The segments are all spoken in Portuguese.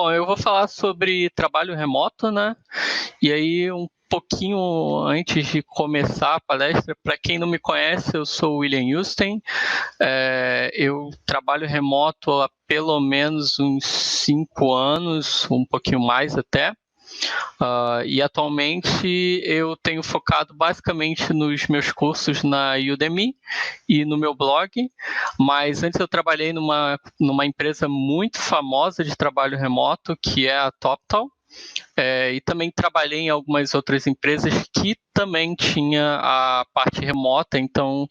Bom, eu vou falar sobre trabalho remoto, né? E aí, um pouquinho antes de começar a palestra, para quem não me conhece, eu sou o William Houston. Eu trabalho remoto há pelo menos uns 5 anos, um pouquinho mais até. E atualmente eu tenho focado basicamente nos meus cursos na Udemy e no meu blog, mas antes eu trabalhei numa empresa muito famosa de trabalho remoto, que é a TopTal, e também trabalhei em algumas outras empresas que também tinha a parte remota, então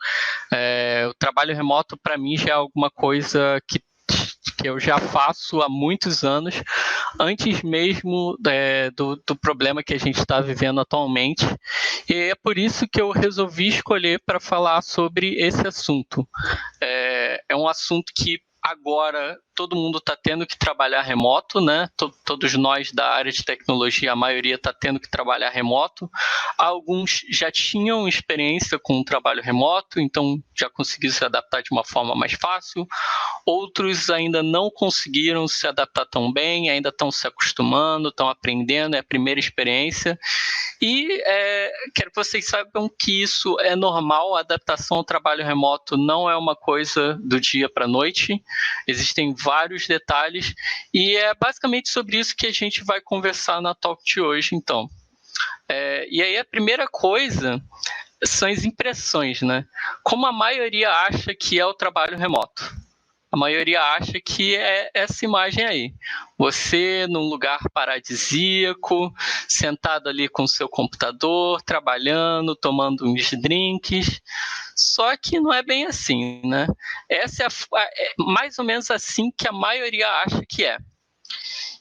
o trabalho remoto para mim já é alguma coisa que eu já faço há muitos anos, antes mesmo do problema que a gente está vivendo atualmente. E é por isso que eu resolvi escolher para falar sobre esse assunto. É um assunto que agora todo mundo está tendo que trabalhar remoto, né? Todos nós da área de tecnologia, a maioria está tendo que trabalhar remoto. Alguns já tinham experiência com o trabalho remoto, então já conseguiram se adaptar de uma forma mais fácil. Outros ainda não conseguiram se adaptar tão bem, ainda estão se acostumando, estão aprendendo, é a primeira experiência. E quero que vocês saibam que isso é normal, a adaptação ao trabalho remoto não é uma coisa do dia para a noite, existem vários detalhes, e é basicamente sobre isso que a gente vai conversar na talk de hoje, então. E aí a primeira coisa são as impressões, né? Como a maioria acha que é o trabalho remoto? A maioria acha que é essa imagem aí. Você num lugar paradisíaco, sentado ali com o seu computador, trabalhando, tomando uns drinks. Só que não é bem assim, né? Essa é mais ou menos assim que a maioria acha que é.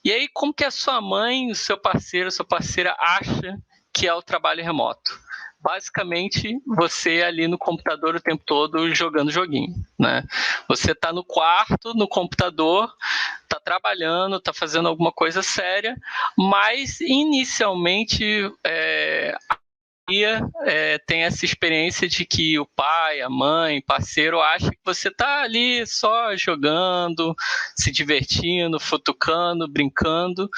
E aí, como que a sua mãe, o seu parceiro, a sua parceira acha que é o trabalho remoto? Basicamente, você ali no computador o tempo todo jogando joguinho, né? Você está no quarto, no computador, está trabalhando, está fazendo alguma coisa séria, mas inicialmente tem essa experiência de que o pai, a mãe, parceiro acha que você está ali só jogando, se divertindo, futucando, brincando,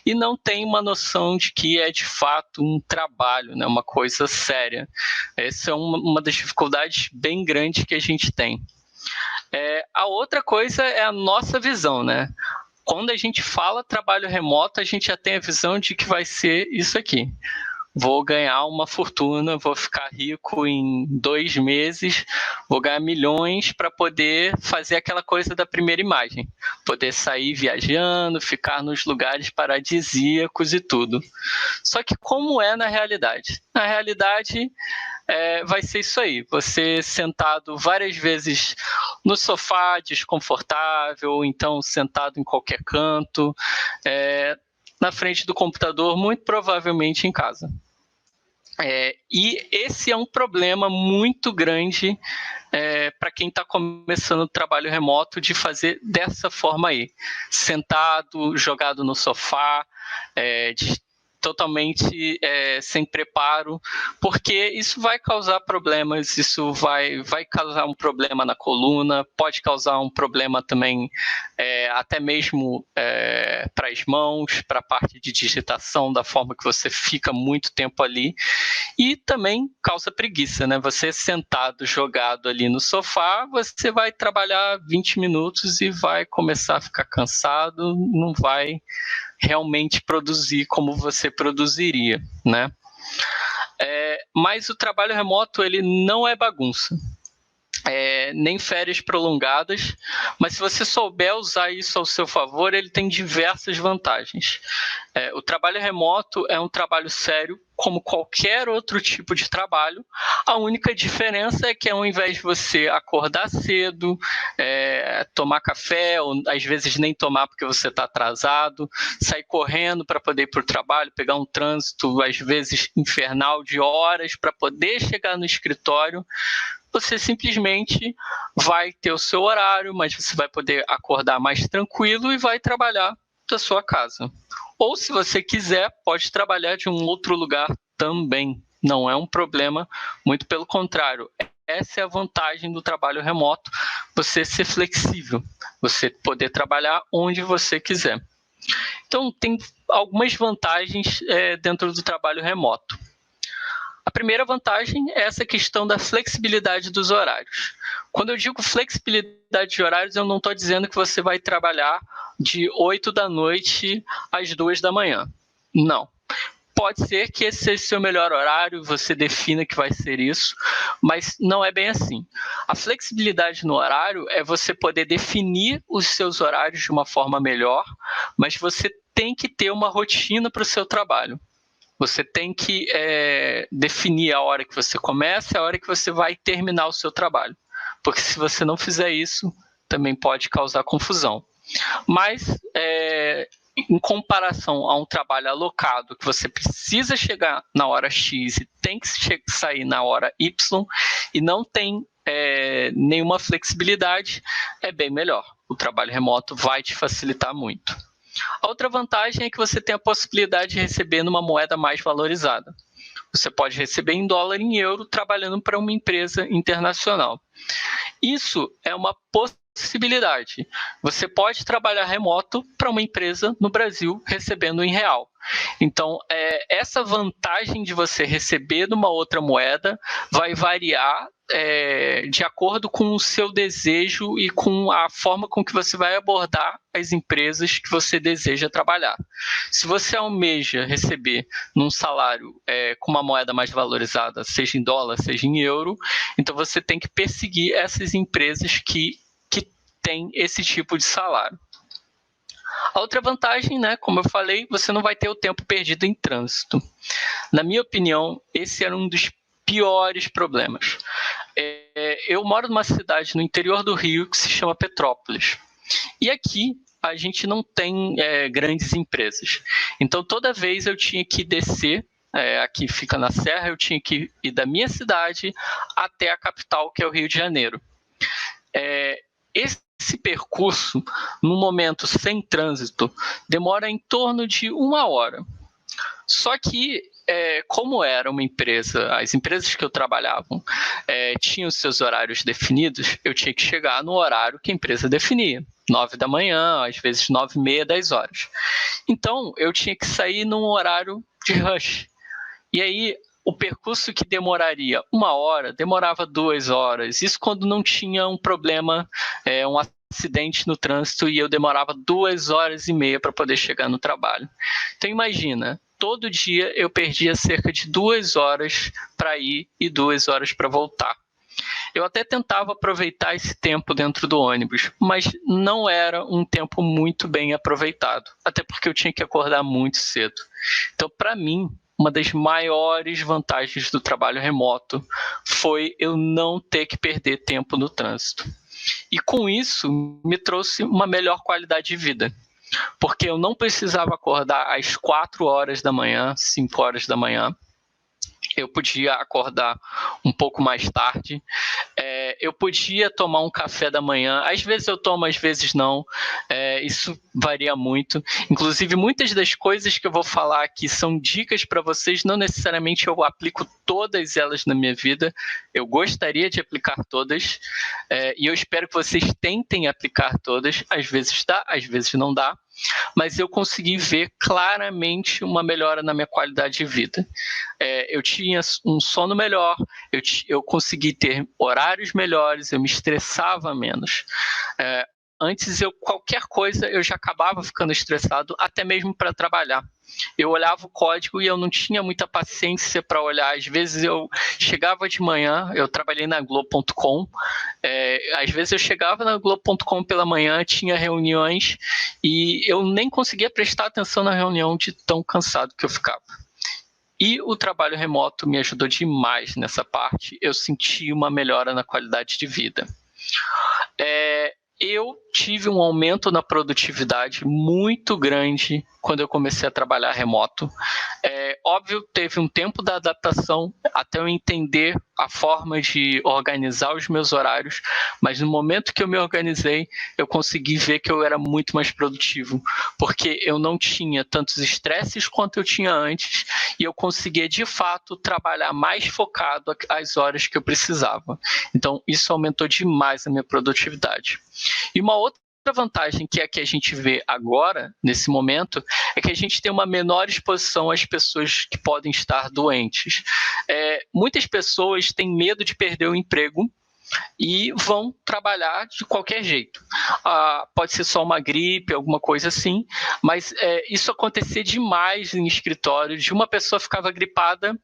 e não tem uma noção de que é de fato um trabalho, né, uma coisa séria. Essa é uma das dificuldades bem grandes que a gente tem. A outra coisa é a nossa visão, né? Quando a gente fala trabalho remoto, a gente já tem a visão de que vai ser isso aqui. Vou ganhar uma fortuna, vou ficar rico em 2 meses, vou ganhar milhões para poder fazer aquela coisa da primeira imagem. Poder sair viajando, ficar nos lugares paradisíacos e tudo. Só que como é na realidade? Na realidade, vai ser isso aí. Você sentado várias vezes no sofá, desconfortável, ou então sentado em qualquer canto, na frente do computador, muito provavelmente em casa. E esse é um problema muito grande para quem está começando o trabalho remoto, de fazer dessa forma aí, sentado, jogado no sofá, totalmente sem preparo, porque isso vai causar problemas, isso vai causar um problema na coluna, pode causar um problema também até mesmo para as mãos, para a parte de digitação, da forma que você fica muito tempo ali, e também causa preguiça, né? Você sentado, jogado ali no sofá, você vai trabalhar 20 minutos e vai começar a ficar cansado, não vai realmente produzir como você produziria, né? Mas o trabalho remoto, ele não é bagunça. Nem férias prolongadas, mas se você souber usar isso ao seu favor, ele tem diversas vantagens. O trabalho remoto é um trabalho sério, como qualquer outro tipo de trabalho. A única diferença é que, ao invés de você acordar cedo, tomar café, ou às vezes nem tomar porque você está atrasado, sair correndo para poder ir para o trabalho, pegar um trânsito, às vezes infernal, de horas para poder chegar no escritório, você simplesmente vai ter o seu horário, mas você vai poder acordar mais tranquilo e vai trabalhar da sua casa. Ou, se você quiser, pode trabalhar de um outro lugar também. Não é um problema, muito pelo contrário. Essa é a vantagem do trabalho remoto, você ser flexível, você poder trabalhar onde você quiser. Então, tem algumas vantagens dentro do trabalho remoto. A primeira vantagem é essa questão da flexibilidade dos horários. Quando eu digo flexibilidade de horários, eu não estou dizendo que você vai trabalhar de 8 da noite às 2 da manhã. Não. Pode ser que esse seja o seu melhor horário, você defina que vai ser isso, mas não é bem assim. A flexibilidade no horário é você poder definir os seus horários de uma forma melhor, mas você tem que ter uma rotina para o seu trabalho. Você tem que definir a hora que você começa e a hora que você vai terminar o seu trabalho. Porque se você não fizer isso, também pode causar confusão. Mas, em comparação a um trabalho alocado, que você precisa chegar na hora X e tem que sair na hora Y, e não tem nenhuma flexibilidade, é bem melhor. O trabalho remoto vai te facilitar muito. A outra vantagem é que você tem a possibilidade de receber numa moeda mais valorizada. Você pode receber em dólar e em euro trabalhando para uma empresa internacional. Isso é uma possibilidade. Você pode trabalhar remoto para uma empresa no Brasil recebendo em real. Então, essa vantagem de você receber numa outra moeda vai variar de acordo com o seu desejo e com a forma com que você vai abordar as empresas que você deseja trabalhar. Se você almeja receber num salário com uma moeda mais valorizada, seja em dólar, seja em euro, então você tem que perseguir essas empresas que têm esse tipo de salário. A outra vantagem, como eu falei, você não vai ter o tempo perdido em trânsito. Na minha opinião, esse era um dos piores problemas. Eu moro numa cidade no interior do Rio que se chama Petrópolis. E aqui a gente não tem grandes empresas. Então, toda vez eu tinha que descer, aqui fica na Serra, eu tinha que ir da minha cidade até a capital, que é o Rio de Janeiro. Esse percurso, no momento sem trânsito, demora em torno de 1 hora. Só que, como era uma empresa, as empresas que eu trabalhava tinham seus horários definidos, eu tinha que chegar no horário que a empresa definia, 9 da manhã, às vezes 9h30, 10 horas. Então, eu tinha que sair num horário de rush. E aí, o percurso que demoraria 1 hora, demorava 2 horas. Isso quando não tinha um problema, um acidente no trânsito, e eu demorava 2h30 para poder chegar no trabalho. Então imagina, todo dia eu perdia cerca de 2 horas para ir e 2 horas para voltar. Eu até tentava aproveitar esse tempo dentro do ônibus, mas não era um tempo muito bem aproveitado, até porque eu tinha que acordar muito cedo. Então, para mim, uma das maiores vantagens do trabalho remoto foi eu não ter que perder tempo no trânsito. E com isso, me trouxe uma melhor qualidade de vida, porque eu não precisava acordar às 4 horas da manhã, 5 horas da manhã. Eu podia acordar um pouco mais tarde, eu podia tomar um café da manhã, às vezes eu tomo, às vezes não, isso varia muito. Inclusive, muitas das coisas que eu vou falar aqui são dicas para vocês, não necessariamente eu aplico todas elas na minha vida, eu gostaria de aplicar todas, e eu espero que vocês tentem aplicar todas, às vezes dá, às vezes não dá, mas eu consegui ver claramente uma melhora na minha qualidade de vida. Eu tinha um sono melhor, eu consegui ter horários melhores, eu me estressava menos. Antes, qualquer coisa, eu já acabava ficando estressado, até mesmo para trabalhar. Eu olhava o código e eu não tinha muita paciência para olhar. Às vezes eu chegava de manhã, eu trabalhei na Globo.com, às vezes eu chegava na Globo.com pela manhã, tinha reuniões e eu nem conseguia prestar atenção na reunião de tão cansado que eu ficava. E o trabalho remoto me ajudou demais nessa parte, eu senti uma melhora na qualidade de vida. Eu tive um aumento na produtividade muito grande quando eu comecei a trabalhar remoto. Óbvio, teve um tempo da adaptação até eu entender a forma de organizar os meus horários, mas no momento que eu me organizei, eu consegui ver que eu era muito mais produtivo, porque eu não tinha tantos estresses quanto eu tinha antes e eu conseguia, de fato, trabalhar mais focado às horas que eu precisava. Então, isso aumentou demais a minha produtividade. E uma outra vantagem, que é a que a gente vê agora, nesse momento, é que a gente tem uma menor exposição às pessoas que podem estar doentes. Muitas pessoas têm medo de perder o emprego e vão trabalhar de qualquer jeito. Pode ser só uma gripe, alguma coisa assim, mas isso acontecia demais em escritórios. De uma pessoa ficava gripada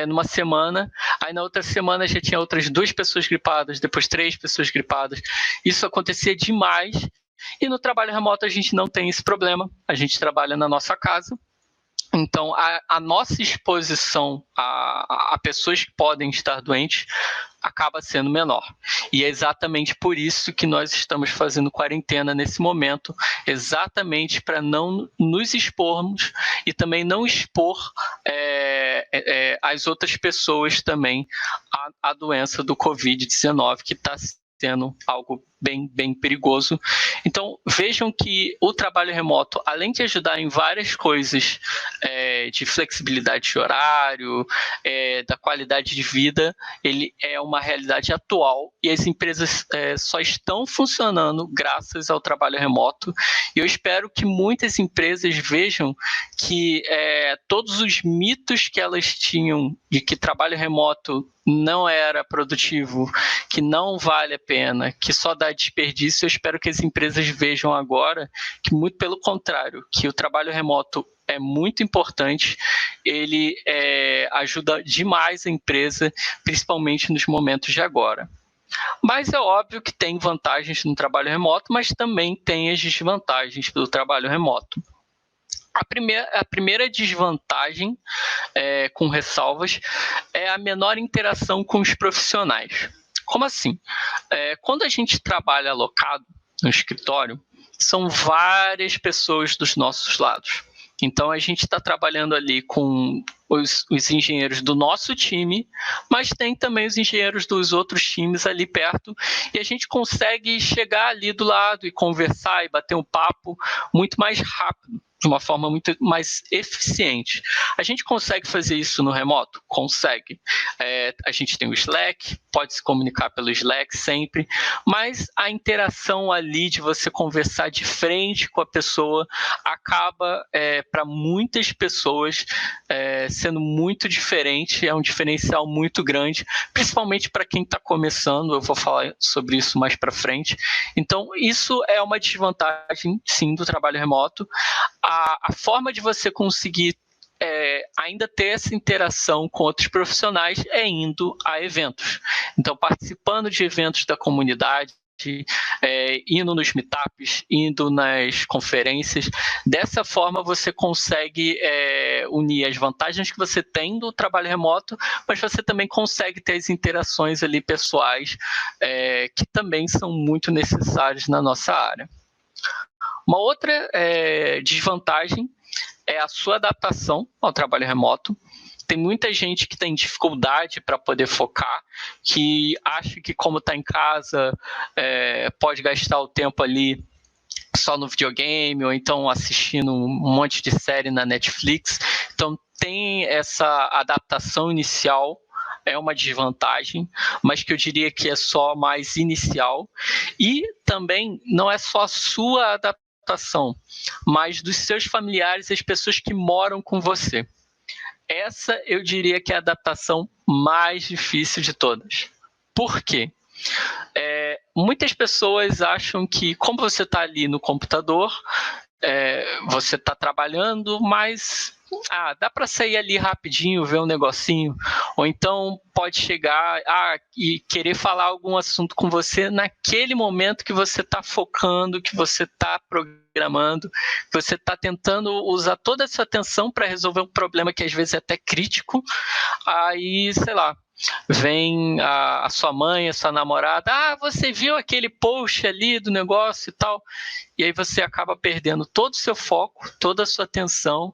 numa semana, aí na outra semana já tinha outras 2 pessoas gripadas, depois 3 pessoas gripadas. Isso acontecia demais, e no trabalho remoto a gente não tem esse problema, a gente trabalha na nossa casa. Então, a nossa exposição a pessoas que podem estar doentes acaba sendo menor. E é exatamente por isso que nós estamos fazendo quarentena nesse momento, exatamente para não nos expormos e também não expor as outras pessoas também à doença do Covid-19, que está sendo algo bem perigoso. Então, vejam que o trabalho remoto, além de ajudar em várias coisas de flexibilidade de horário, da qualidade de vida, ele é uma realidade atual e as empresas só estão funcionando graças ao trabalho remoto. E eu espero que muitas empresas vejam que todos os mitos que elas tinham de que trabalho remoto não era produtivo, que não vale a pena, que só dá desperdício, eu espero que as empresas vejam agora que, muito pelo contrário, que o trabalho remoto é muito importante, ele ajuda demais a empresa, principalmente nos momentos de agora. Mas é óbvio que tem vantagens no trabalho remoto, mas também tem as desvantagens do trabalho remoto. A primeira desvantagem, com ressalvas, é a menor interação com os profissionais. Como assim? Quando a gente trabalha alocado no escritório, são várias pessoas dos nossos lados. Então, a gente está trabalhando ali com os engenheiros do nosso time, mas tem também os engenheiros dos outros times ali perto, e a gente consegue chegar ali do lado e conversar e bater um papo muito mais rápido, de uma forma muito mais eficiente. A gente consegue fazer isso no remoto? Consegue. A gente tem o Slack, pode se comunicar pelo Slack sempre, mas a interação ali de você conversar de frente com a pessoa acaba, para muitas pessoas, sendo muito diferente, é um diferencial muito grande, principalmente para quem está começando, eu vou falar sobre isso mais para frente. Então, isso é uma desvantagem, sim, do trabalho remoto. A forma de você conseguir ainda ter essa interação com outros profissionais é indo a eventos. Então, participando de eventos da comunidade, indo nos meetups, indo nas conferências. Dessa forma, você consegue unir as vantagens que você tem do trabalho remoto, mas você também consegue ter as interações ali pessoais, que também são muito necessárias na nossa área. Uma outra desvantagem é a sua adaptação ao trabalho remoto. Tem muita gente que tem dificuldade para poder focar, que acha que, como está em casa, pode gastar o tempo ali só no videogame, ou então assistindo um monte de série na Netflix. Então, tem essa adaptação inicial, é uma desvantagem, mas que eu diria que é só mais inicial. E também não é só a sua adaptação, mas dos seus familiares, as pessoas que moram com você. Essa eu diria que é a adaptação mais difícil de todas. Por quê? Muitas pessoas acham que, como você está ali no computador, você está trabalhando, mas dá para sair ali rapidinho, ver um negocinho, ou então pode chegar e querer falar algum assunto com você naquele momento que você está focando, que você está programando, que você está tentando usar toda a sua atenção para resolver um problema que às vezes é até crítico. Aí, sei lá, vem a sua mãe, a sua namorada, você viu aquele post ali do negócio e tal, e aí você acaba perdendo todo o seu foco, toda a sua atenção,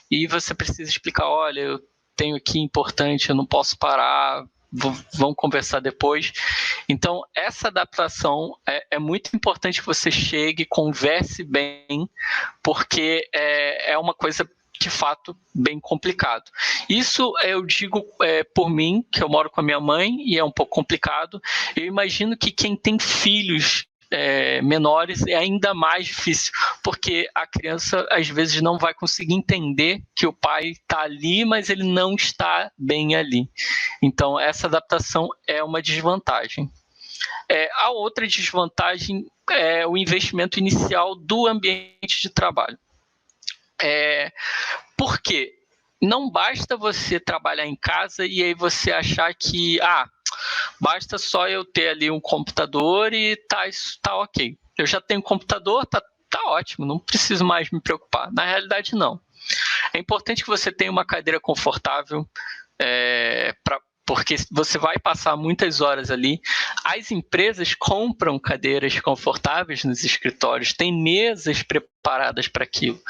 e você precisa explicar, olha, eu tenho aqui importante, eu não posso parar, vamos conversar depois. Então, essa adaptação é muito importante que você chegue, converse bem, porque é uma coisa, de fato, bem complicado. Isso eu digo por mim, que eu moro com a minha mãe, e é um pouco complicado. Eu imagino que quem tem filhos menores é ainda mais difícil, porque a criança às vezes não vai conseguir entender que o pai está ali, mas ele não está bem ali. Então, essa adaptação é uma desvantagem. A outra desvantagem é o investimento inicial do ambiente de trabalho. Por quê? Não basta você trabalhar em casa e aí você achar que basta só eu ter ali um computador e tá ok. Eu já tenho computador, tá ótimo, não preciso mais me preocupar. Na realidade, não. É importante que você tenha uma cadeira confortável, porque você vai passar muitas horas ali. As empresas compram cadeiras confortáveis nos escritórios, tem mesas preparadas para aquilo.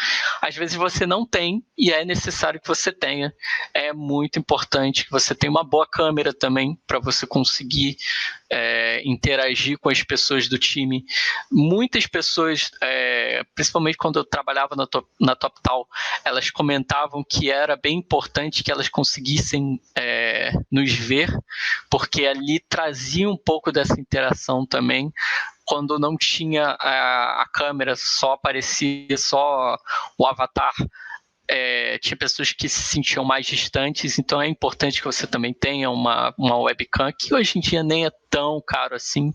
Às vezes você não tem e é necessário que você tenha. É muito importante que você tenha uma boa câmera também para você conseguir interagir com as pessoas do time. Muitas pessoas, principalmente quando eu trabalhava na TopTal, elas comentavam que era bem importante que elas conseguissem nos ver, porque ali trazia um pouco dessa interação também. Quando não tinha a câmera, só aparecia só o avatar, tinha pessoas que se sentiam mais distantes, então é importante que você também tenha uma webcam, que hoje em dia nem é tão caro assim,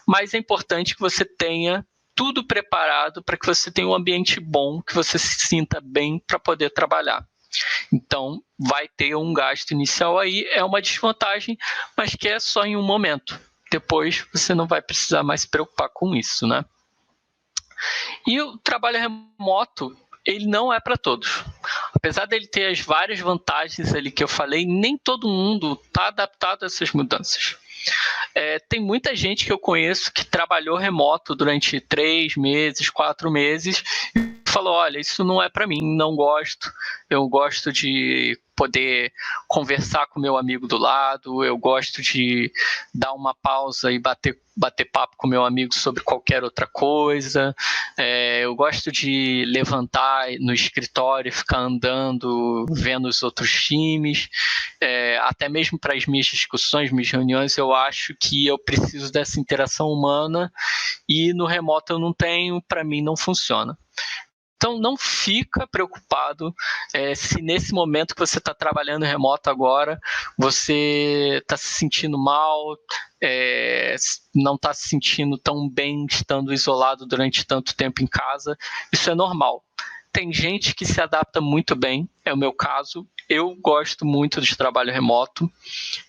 mas é importante que você tenha tudo preparado para que você tenha um ambiente bom, que você se sinta bem para poder trabalhar. Então, vai ter um gasto inicial aí, é uma desvantagem, mas que é só em um momento. Depois, você não vai precisar mais se preocupar com isso, né? E o trabalho remoto, ele não é para todos. Apesar dele ter as várias vantagens ali que eu falei, nem todo mundo está adaptado a essas mudanças. Tem muita gente que eu conheço que trabalhou remoto durante 3 meses, 4 meses e falou, olha, isso não é para mim, não gosto, eu gosto de poder conversar com meu amigo do lado, eu gosto de dar uma pausa e bater papo com meu amigo sobre qualquer outra coisa, eu gosto de levantar no escritório e ficar andando, vendo os outros times, até mesmo para as minhas discussões, minhas reuniões, eu acho que eu preciso dessa interação humana e no remoto eu não tenho, para mim não funciona. Então, não fica preocupado se nesse momento que você está trabalhando remoto agora, você está se sentindo mal, não está se sentindo tão bem estando isolado durante tanto tempo em casa. Isso é normal. Tem gente que se adapta muito bem, é o meu caso. Eu gosto muito de trabalho remoto.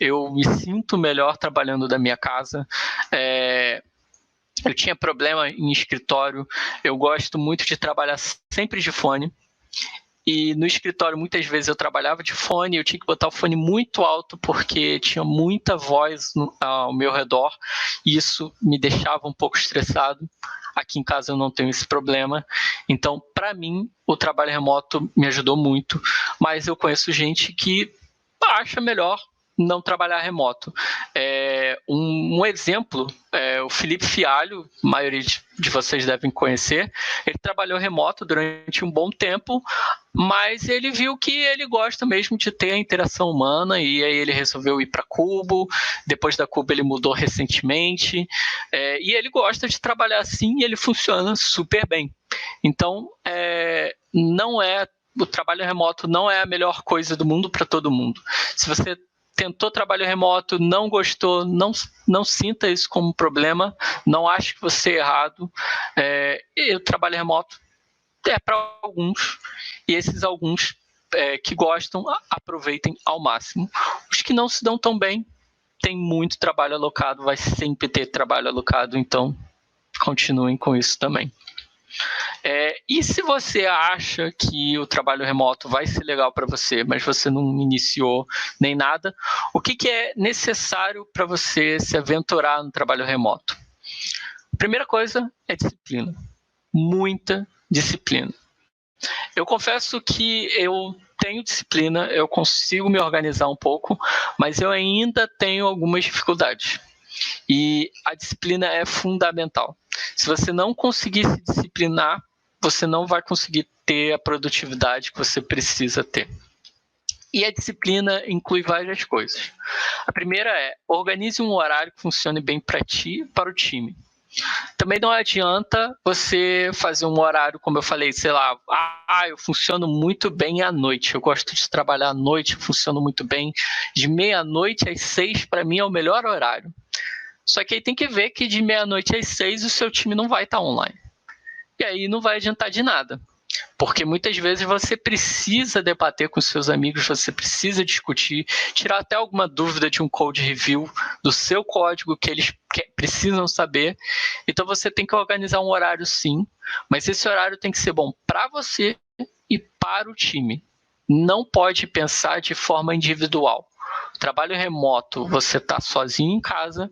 Eu me sinto melhor trabalhando da minha casa. Eu tinha problema em escritório, eu gosto muito de trabalhar sempre de fone, e no escritório muitas vezes eu trabalhava de fone, eu tinha que botar o fone muito alto porque tinha muita voz ao meu redor, e isso me deixava um pouco estressado. Aqui em casa eu não tenho esse problema, então para mim o trabalho remoto me ajudou muito, mas eu conheço gente que acha melhor não trabalhar remoto. Um exemplo, o Felipe Fialho, a maioria de vocês devem conhecer, ele trabalhou remoto durante um bom tempo, mas ele viu que ele gosta mesmo de ter a interação humana, e aí ele resolveu ir para Cubo, depois da Cubo ele mudou recentemente, e ele gosta de trabalhar assim e ele funciona super bem. Então, o trabalho remoto não é a melhor coisa do mundo para todo mundo. Se você tentou trabalho remoto, não gostou, não sinta isso como um problema, não ache que você é errado. E o trabalho remoto é para alguns, e esses alguns que gostam, aproveitem ao máximo. Os que não se dão tão bem, tem muito trabalho alocado, vai sempre ter trabalho alocado, então continuem com isso também. E se você acha que o trabalho remoto vai ser legal para você, mas você não iniciou nem nada, o que é necessário para você se aventurar no trabalho remoto? A primeira coisa é disciplina. Muita disciplina. Eu confesso que eu tenho disciplina, eu consigo me organizar um pouco, mas eu ainda tenho algumas dificuldades. E a disciplina é fundamental. Se você não conseguir se disciplinar, você não vai conseguir ter a produtividade que você precisa ter. E a disciplina inclui várias coisas. A primeira é, organize um horário que funcione bem para ti e para o time. Também não adianta você fazer um horário, como eu falei, sei lá, eu funciono muito bem à noite, eu gosto de trabalhar à noite, funciono muito bem, de meia-noite às 6, para mim é o melhor horário. Só que aí tem que ver que de meia-noite às 6 o seu time não vai estar online. E aí não vai adiantar de nada. Porque muitas vezes você precisa debater com seus amigos, você precisa discutir, tirar até alguma dúvida de um code review do seu código que eles precisam saber. Então você tem que organizar um horário sim, mas esse horário tem que ser bom para você e para o time. Não pode pensar de forma individual. Trabalho remoto, você está sozinho em casa,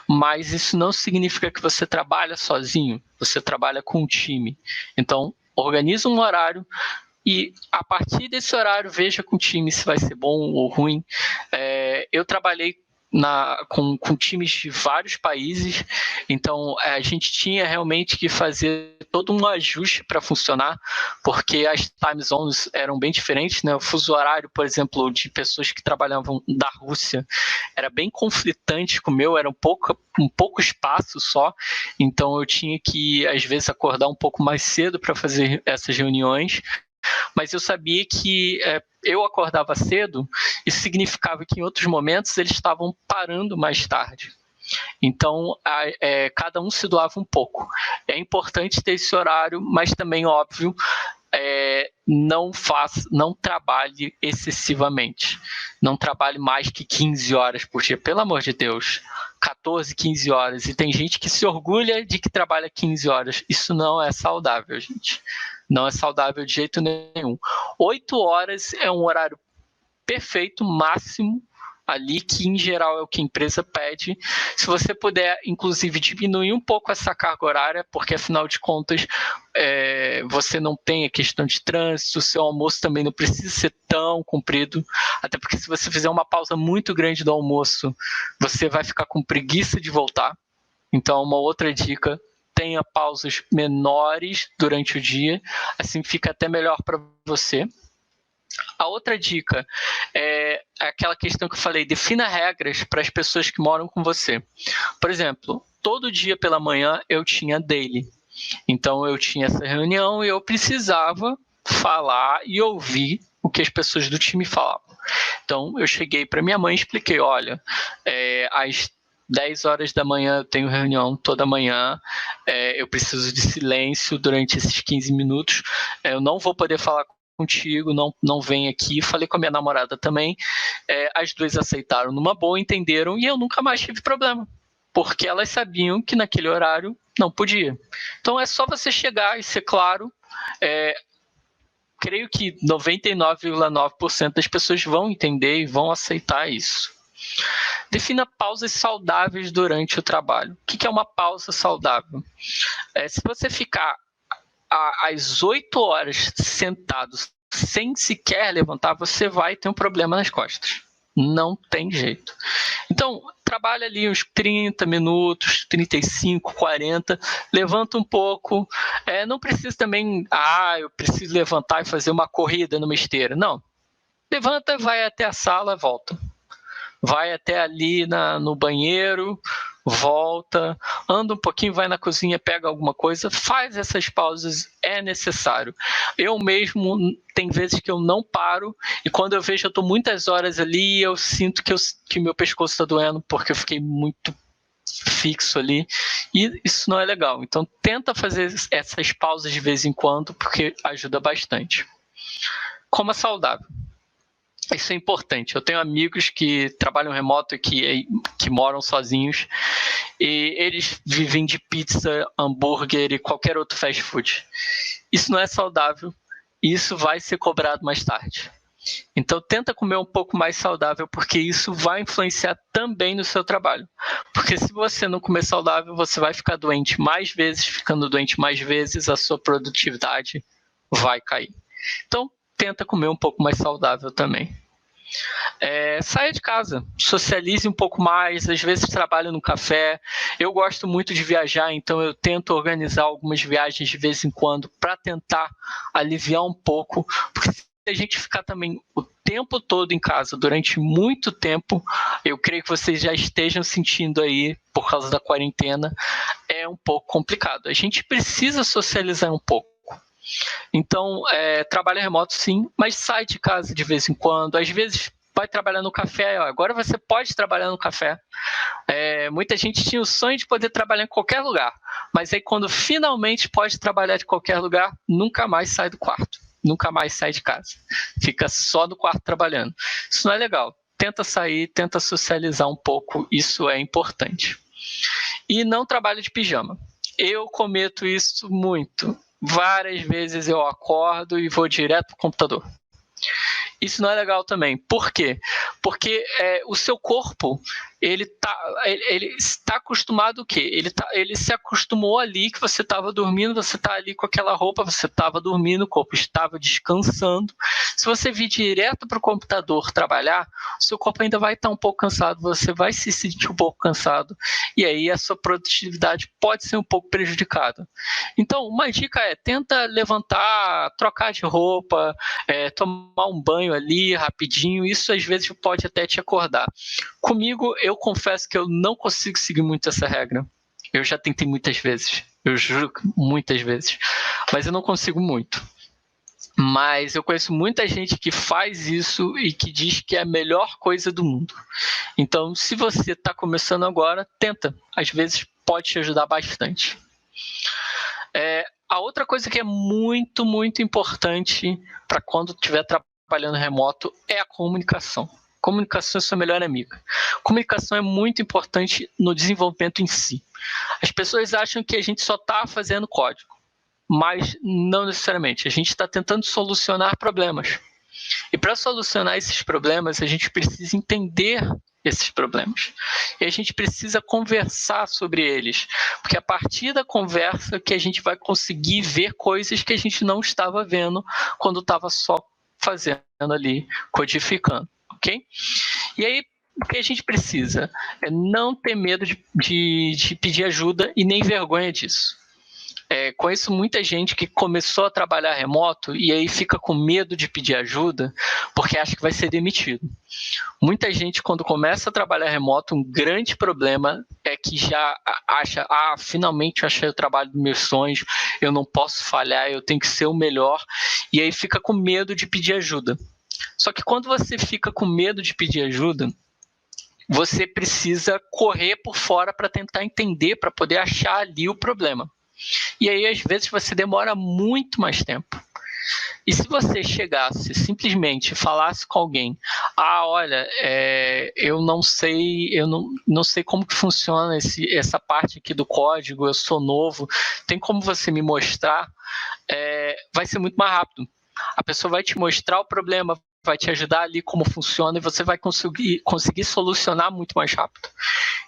mas isso não significa que você trabalha sozinho, você trabalha com um time. Então, organiza um horário e, a partir desse horário, veja com o time se vai ser bom ou ruim. Eu trabalhei com times de vários países, então a gente tinha realmente que fazer todo um ajuste para funcionar, porque as time zones eram bem diferentes, né? O fuso horário, por exemplo, de pessoas que trabalhavam da Rússia era bem conflitante com o meu, era um pouco espaço só, então eu tinha que, às vezes, acordar um pouco mais cedo para fazer essas reuniões, mas eu sabia que eu acordava cedo, isso significava que em outros momentos eles estavam parando mais tarde. Então, cada um se doava um pouco. É importante ter esse horário, mas também, óbvio, não trabalhe excessivamente. Não trabalhe mais que 15 horas por dia, pelo amor de Deus. 14, 15 horas. E tem gente que se orgulha de que trabalha 15 horas. Isso não é saudável, gente. Não é saudável de jeito nenhum. 8 horas é um horário perfeito, máximo, ali, que em geral é o que a empresa pede. Se você puder, inclusive, diminuir um pouco essa carga horária, porque afinal de contas você não tem a questão de trânsito, o seu almoço também não precisa ser tão comprido, até porque se você fizer uma pausa muito grande do almoço, você vai ficar com preguiça de voltar. Então, uma outra dica: tenha pausas menores durante o dia, assim fica até melhor para você. A outra dica é aquela questão que eu falei: defina regras para as pessoas que moram com você. Por exemplo, todo dia pela manhã eu tinha daily. Então eu tinha essa reunião e eu precisava falar e ouvir o que as pessoas do time falavam. Então eu cheguei para minha mãe e expliquei: olha, às 10 horas da manhã eu tenho reunião toda manhã, eu preciso de silêncio durante esses 15 minutos, eu não vou poder falar contigo, não vem aqui. Falei com a minha namorada também, as duas aceitaram numa boa, entenderam, e eu nunca mais tive problema, porque elas sabiam que naquele horário não podia. Então é só você chegar e ser claro. Creio que 99,9% das pessoas vão entender e vão aceitar isso. Defina pausas saudáveis durante o trabalho. O que é uma pausa saudável? Se você ficar às 8 horas sentado sem sequer levantar, você vai ter um problema nas costas. Não tem jeito. Então, trabalha ali uns 30 minutos, 35, 40, levanta um pouco. Não precisa também, eu preciso levantar e fazer uma corrida numa esteira. Não. Levanta, vai até a sala, volta. Vai até ali no banheiro, volta, anda um pouquinho, vai na cozinha, pega alguma coisa, faz essas pausas, é necessário. Eu mesmo, tem vezes que eu não paro, e quando eu vejo eu estou muitas horas ali, eu sinto que meu pescoço está doendo, porque eu fiquei muito fixo ali, e isso não é legal. Então tenta fazer essas pausas de vez em quando, porque ajuda bastante. Coma saudável. Isso é importante. Eu tenho amigos que trabalham remoto e que moram sozinhos, e eles vivem de pizza, hambúrguer e qualquer outro fast food. Isso não é saudável e isso vai ser cobrado mais tarde. Então tenta comer um pouco mais saudável, porque isso vai influenciar também no seu trabalho. Porque se você não comer saudável, você vai ficar doente mais vezes, ficando doente mais vezes, a sua produtividade vai cair. Então tenta comer um pouco mais saudável também. Saia de casa, socialize um pouco mais, às vezes trabalho no café. Eu gosto muito de viajar, então eu tento organizar algumas viagens de vez em quando para tentar aliviar um pouco, porque se a gente ficar também tempo todo em casa, durante muito tempo, eu creio que vocês já estejam sentindo aí, por causa da quarentena, é um pouco complicado. A gente precisa socializar um pouco. Então, trabalho remoto sim, mas sai de casa de vez em quando. Às vezes vai trabalhar no café. Agora você pode trabalhar no café. Muita gente tinha o sonho de poder trabalhar em qualquer lugar, mas aí quando finalmente pode trabalhar de qualquer lugar, nunca mais sai do quarto, nunca mais sai de casa. Fica só no quarto trabalhando. Isso não é legal. Tenta sair, tenta socializar um pouco, isso é importante. E não trabalho de pijama. Eu cometo isso muito. Várias vezes eu acordo e vou direto para o computador. Isso não é legal também. Por quê? Porque o seu corpo, ele está acostumado o quê? Ele se acostumou ali que você estava dormindo, você está ali com aquela roupa, você estava dormindo, o corpo estava descansando. Se você vir direto para o computador trabalhar, o seu corpo ainda vai estar um pouco cansado, você vai se sentir um pouco cansado, e aí a sua produtividade pode ser um pouco prejudicada. Então, uma dica tenta levantar, trocar de roupa, tomar um banho ali rapidinho, isso às vezes pode até te acordar. Comigo, eu confesso que eu não consigo seguir muito essa regra. Eu já tentei muitas vezes, eu juro muitas vezes, mas eu não consigo muito. Mas eu conheço muita gente que faz isso e que diz que é a melhor coisa do mundo. Então, se você está começando agora, tenta. Às vezes pode te ajudar bastante. A outra coisa que é muito, muito importante para quando estiver trabalhando remoto é a comunicação. Comunicação é sua melhor amiga. Comunicação é muito importante no desenvolvimento em si. As pessoas acham que a gente só está fazendo código, mas não necessariamente. A gente está tentando solucionar problemas. E para solucionar esses problemas, a gente precisa entender esses problemas. E a gente precisa conversar sobre eles, porque a partir da conversa que a gente vai conseguir ver coisas que a gente não estava vendo quando estava só fazendo ali, codificando, ok? E aí, o que a gente precisa é não ter medo de pedir ajuda e nem vergonha disso. Conheço muita gente que começou a trabalhar remoto e aí fica com medo de pedir ajuda porque acha que vai ser demitido. Muita gente, quando começa a trabalhar remoto, um grande problema é que já acha, finalmente eu achei o trabalho dos meus sonhos, eu não posso falhar, eu tenho que ser o melhor, e aí fica com medo de pedir ajuda. Só que quando você fica com medo de pedir ajuda, você precisa correr por fora para tentar entender, para poder achar ali o problema. E aí, às vezes, você demora muito mais tempo. E se você chegasse, simplesmente falasse com alguém, olha, eu não sei como que funciona essa parte aqui do código, eu sou novo, tem como você me mostrar? Vai ser muito mais rápido. A pessoa vai te mostrar o problema, vai te ajudar ali como funciona e você vai conseguir solucionar muito mais rápido.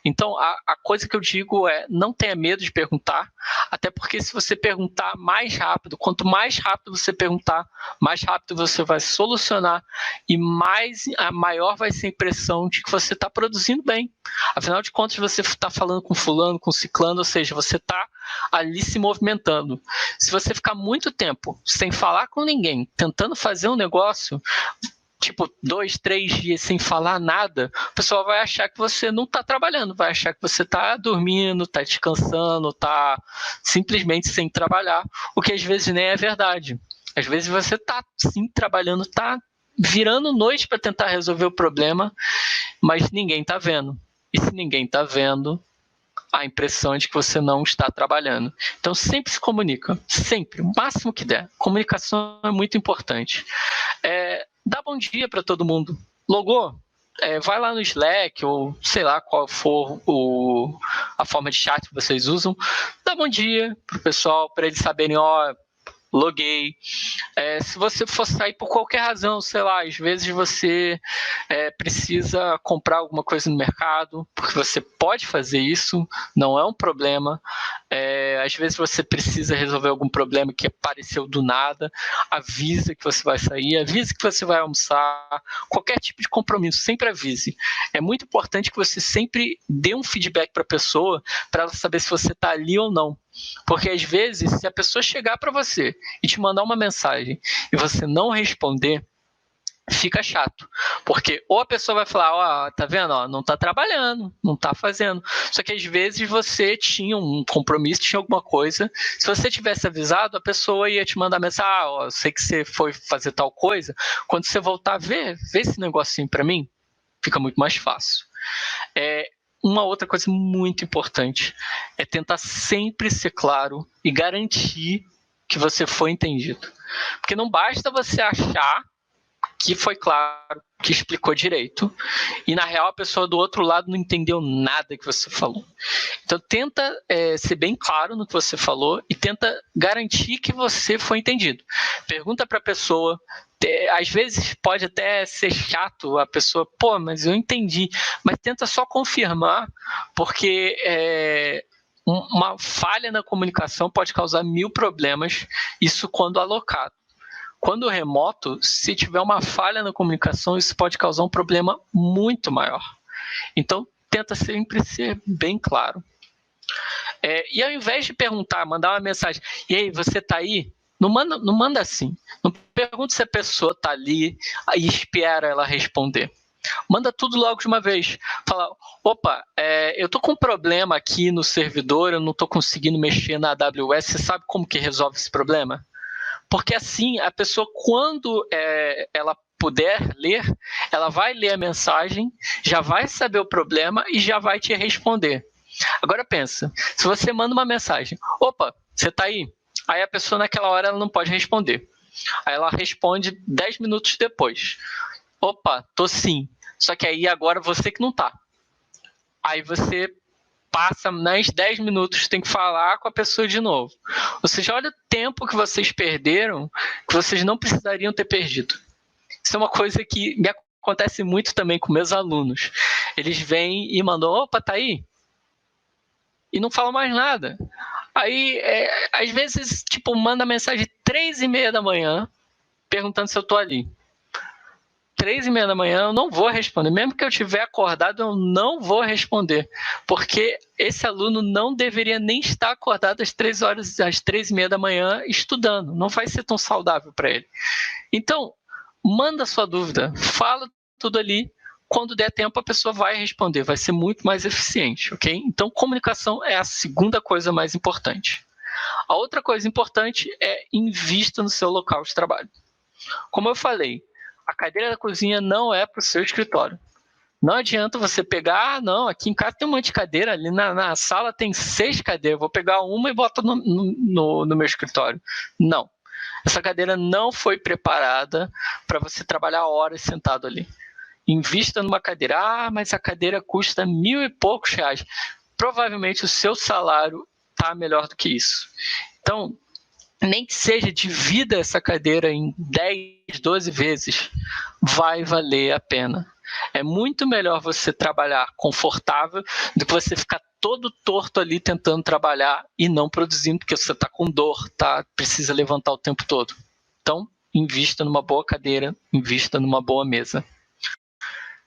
Então, a coisa que eu digo é não tenha medo de perguntar, até porque se você perguntar mais rápido, quanto mais rápido você perguntar, mais rápido você vai solucionar e maior vai ser a impressão de que você está produzindo bem. Afinal de contas, você está falando com fulano, com ciclano, ou seja, você está ali se movimentando. Se você ficar muito tempo sem falar com ninguém, tentando fazer um negócio, tipo 2, 3 dias sem falar nada, o pessoal vai achar que você não está trabalhando, vai achar que você está dormindo, está descansando, está simplesmente sem trabalhar, o que às vezes nem é verdade. Às vezes você está sim trabalhando, está virando noite para tentar resolver o problema, mas ninguém está vendo. E se ninguém está vendo, a impressão é de que você não está trabalhando. Então sempre se comunica, sempre, o máximo que der. Comunicação é muito importante. Dá bom dia para todo mundo. Logou? Vai lá no Slack ou sei lá qual for a forma de chat que vocês usam. Dá bom dia pro pessoal, para eles saberem, loguei. Se você for sair por qualquer razão, sei lá, às vezes você precisa comprar alguma coisa no mercado, porque você pode fazer isso, não é um problema. Às vezes você precisa resolver algum problema que apareceu do nada, avisa que você vai sair, avisa que você vai almoçar, qualquer tipo de compromisso, sempre avise. É muito importante que você sempre dê um feedback para a pessoa, para ela saber se você está ali ou não. Porque às vezes, se a pessoa chegar para você e te mandar uma mensagem e você não responder, fica chato, porque ou a pessoa vai falar, ó, tá vendo, ó, não tá trabalhando, não tá fazendo, só que às vezes você tinha um compromisso, tinha alguma coisa, se você tivesse avisado, a pessoa ia te mandar mensagem, ó, eu sei que você foi fazer tal coisa, quando você voltar, vê esse negocinho pra mim, fica muito mais fácil. Uma outra coisa muito importante é tentar sempre ser claro e garantir que você foi entendido, porque não basta você achar que foi claro, que explicou direito, e na real a pessoa do outro lado não entendeu nada que você falou. Então tenta ser bem claro no que você falou e tenta garantir que você foi entendido. Pergunta para a pessoa, às vezes pode até ser chato, a pessoa, pô, mas eu entendi, mas tenta só confirmar, porque uma falha na comunicação pode causar 1000 problemas, isso quando alocado. Quando remoto, se tiver uma falha na comunicação, isso pode causar um problema muito maior. Então, tenta sempre ser bem claro. E ao invés de perguntar, mandar uma mensagem, e aí, você está aí? Não manda assim. Não pergunta se a pessoa está ali e espera ela responder. Manda tudo logo de uma vez. Fala, opa, eu estou com um problema aqui no servidor, eu não estou conseguindo mexer na AWS, você sabe como que resolve esse problema? Porque assim, a pessoa, quando ela puder ler, ela vai ler a mensagem, já vai saber o problema e já vai te responder. Agora pensa, se você manda uma mensagem, opa, você está aí? Aí a pessoa naquela hora ela não pode responder. Aí ela responde 10 minutos depois. Opa, tô sim. Só que aí agora você que não tá. Aí você passa mais 10 minutos, tem que falar com a pessoa de novo. Ou seja, olha o tempo que vocês perderam, que vocês não precisariam ter perdido. Isso é uma coisa que me acontece muito também com meus alunos. Eles vêm e mandam, opa, tá aí? E não falam mais nada. Aí, às vezes, tipo, manda mensagem 3h30 da manhã, perguntando se eu tô ali. 3h30 da manhã, eu não vou responder. Mesmo que eu estiver acordado, eu não vou responder. Porque esse aluno não deveria nem estar acordado às 3h30 da manhã estudando. Não vai ser tão saudável para ele. Então, manda sua dúvida. Fala tudo ali. Quando der tempo, a pessoa vai responder. Vai ser muito mais eficiente, ok? Então, comunicação é a segunda coisa mais importante. A outra coisa importante é invista no seu local de trabalho. Como eu falei, a cadeira da cozinha não é para o seu escritório. Não adianta você pegar, não, aqui em casa tem um monte de cadeira, ali na sala tem 6 cadeiras, vou pegar uma e boto no meu escritório. Não. Essa cadeira não foi preparada para você trabalhar horas sentado ali. Invista numa cadeira, mas a cadeira custa 1.000 e poucos reais. Provavelmente o seu salário está melhor do que isso. Então, nem que seja divida essa cadeira em 10, 12 vezes, vai valer a pena. É muito melhor você trabalhar confortável do que você ficar todo torto ali tentando trabalhar e não produzindo, porque você está com dor, precisa levantar o tempo todo. Então, invista numa boa cadeira, invista numa boa mesa.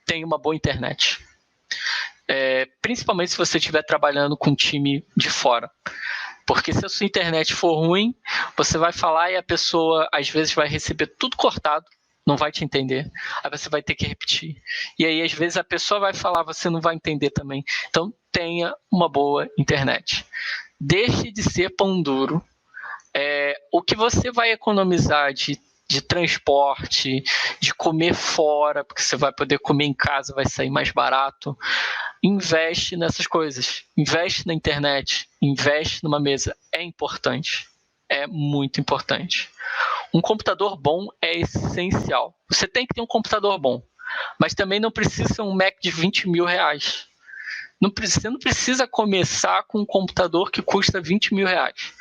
Tenha uma boa internet. Principalmente se você estiver trabalhando com um time de fora. Porque se a sua internet for ruim, você vai falar e a pessoa às vezes vai receber tudo cortado, não vai te entender, aí você vai ter que repetir. E aí às vezes a pessoa vai falar, você não vai entender também. Então tenha uma boa internet. Deixe de ser pão duro. O que você vai economizar de transporte, de comer fora, porque você vai poder comer em casa, vai sair mais barato. Investe nessas coisas. Investe na internet, investe numa mesa. É importante. É muito importante. Um computador bom é essencial. Você tem que ter um computador bom, mas também não precisa ser um Mac de 20 mil reais. Você não precisa começar com um computador que custa 20 mil reais.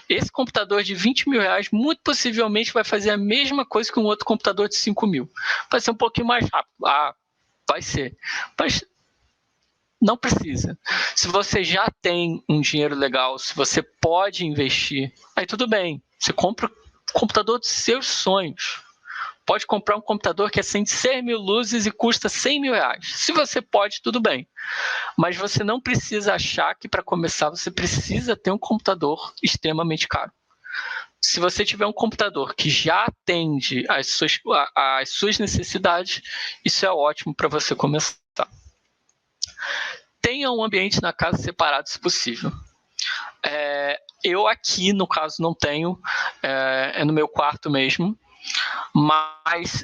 Esse computador de 20 mil reais, muito possivelmente, vai fazer a mesma coisa que um outro computador de 5 mil. Vai ser um pouquinho mais rápido. Vai ser. Mas não precisa. Se você já tem um dinheiro legal, se você pode investir, aí tudo bem. Você compra o computador dos seus sonhos. Pode comprar um computador que acende 100 mil luzes e custa 100 mil reais. Se você pode, tudo bem. Mas você não precisa achar que para começar você precisa ter um computador extremamente caro. se você tiver um computador que já atende às suas necessidades, isso é ótimo para você começar. Tenha um ambiente na casa separado, se possível. Eu aqui, no caso, não tenho, é no meu quarto mesmo, mas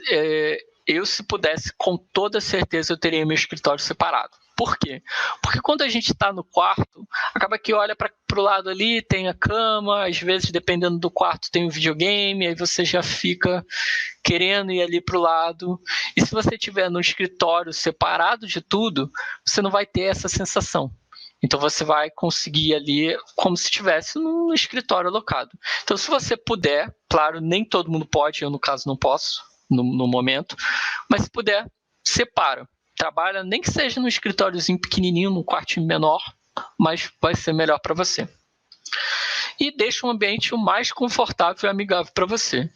eu, se pudesse, com toda certeza, eu teria meu escritório separado. Por quê? Porque quando a gente está no quarto, acaba que olha para o lado ali, tem a cama, às vezes, dependendo do quarto, tem um videogame, aí você já fica querendo ir ali para o lado. E se você estiver no escritório separado de tudo, você não vai ter essa sensação. Então você vai conseguir ali como se estivesse num escritório alocado. Então, se você puder, claro, nem todo mundo pode, eu no caso não posso, no momento, mas se puder, separa. Trabalha, nem que seja num escritóriozinho pequenininho, num quartinho menor, mas vai ser melhor para você. E deixa um ambiente o mais confortável e amigável para você.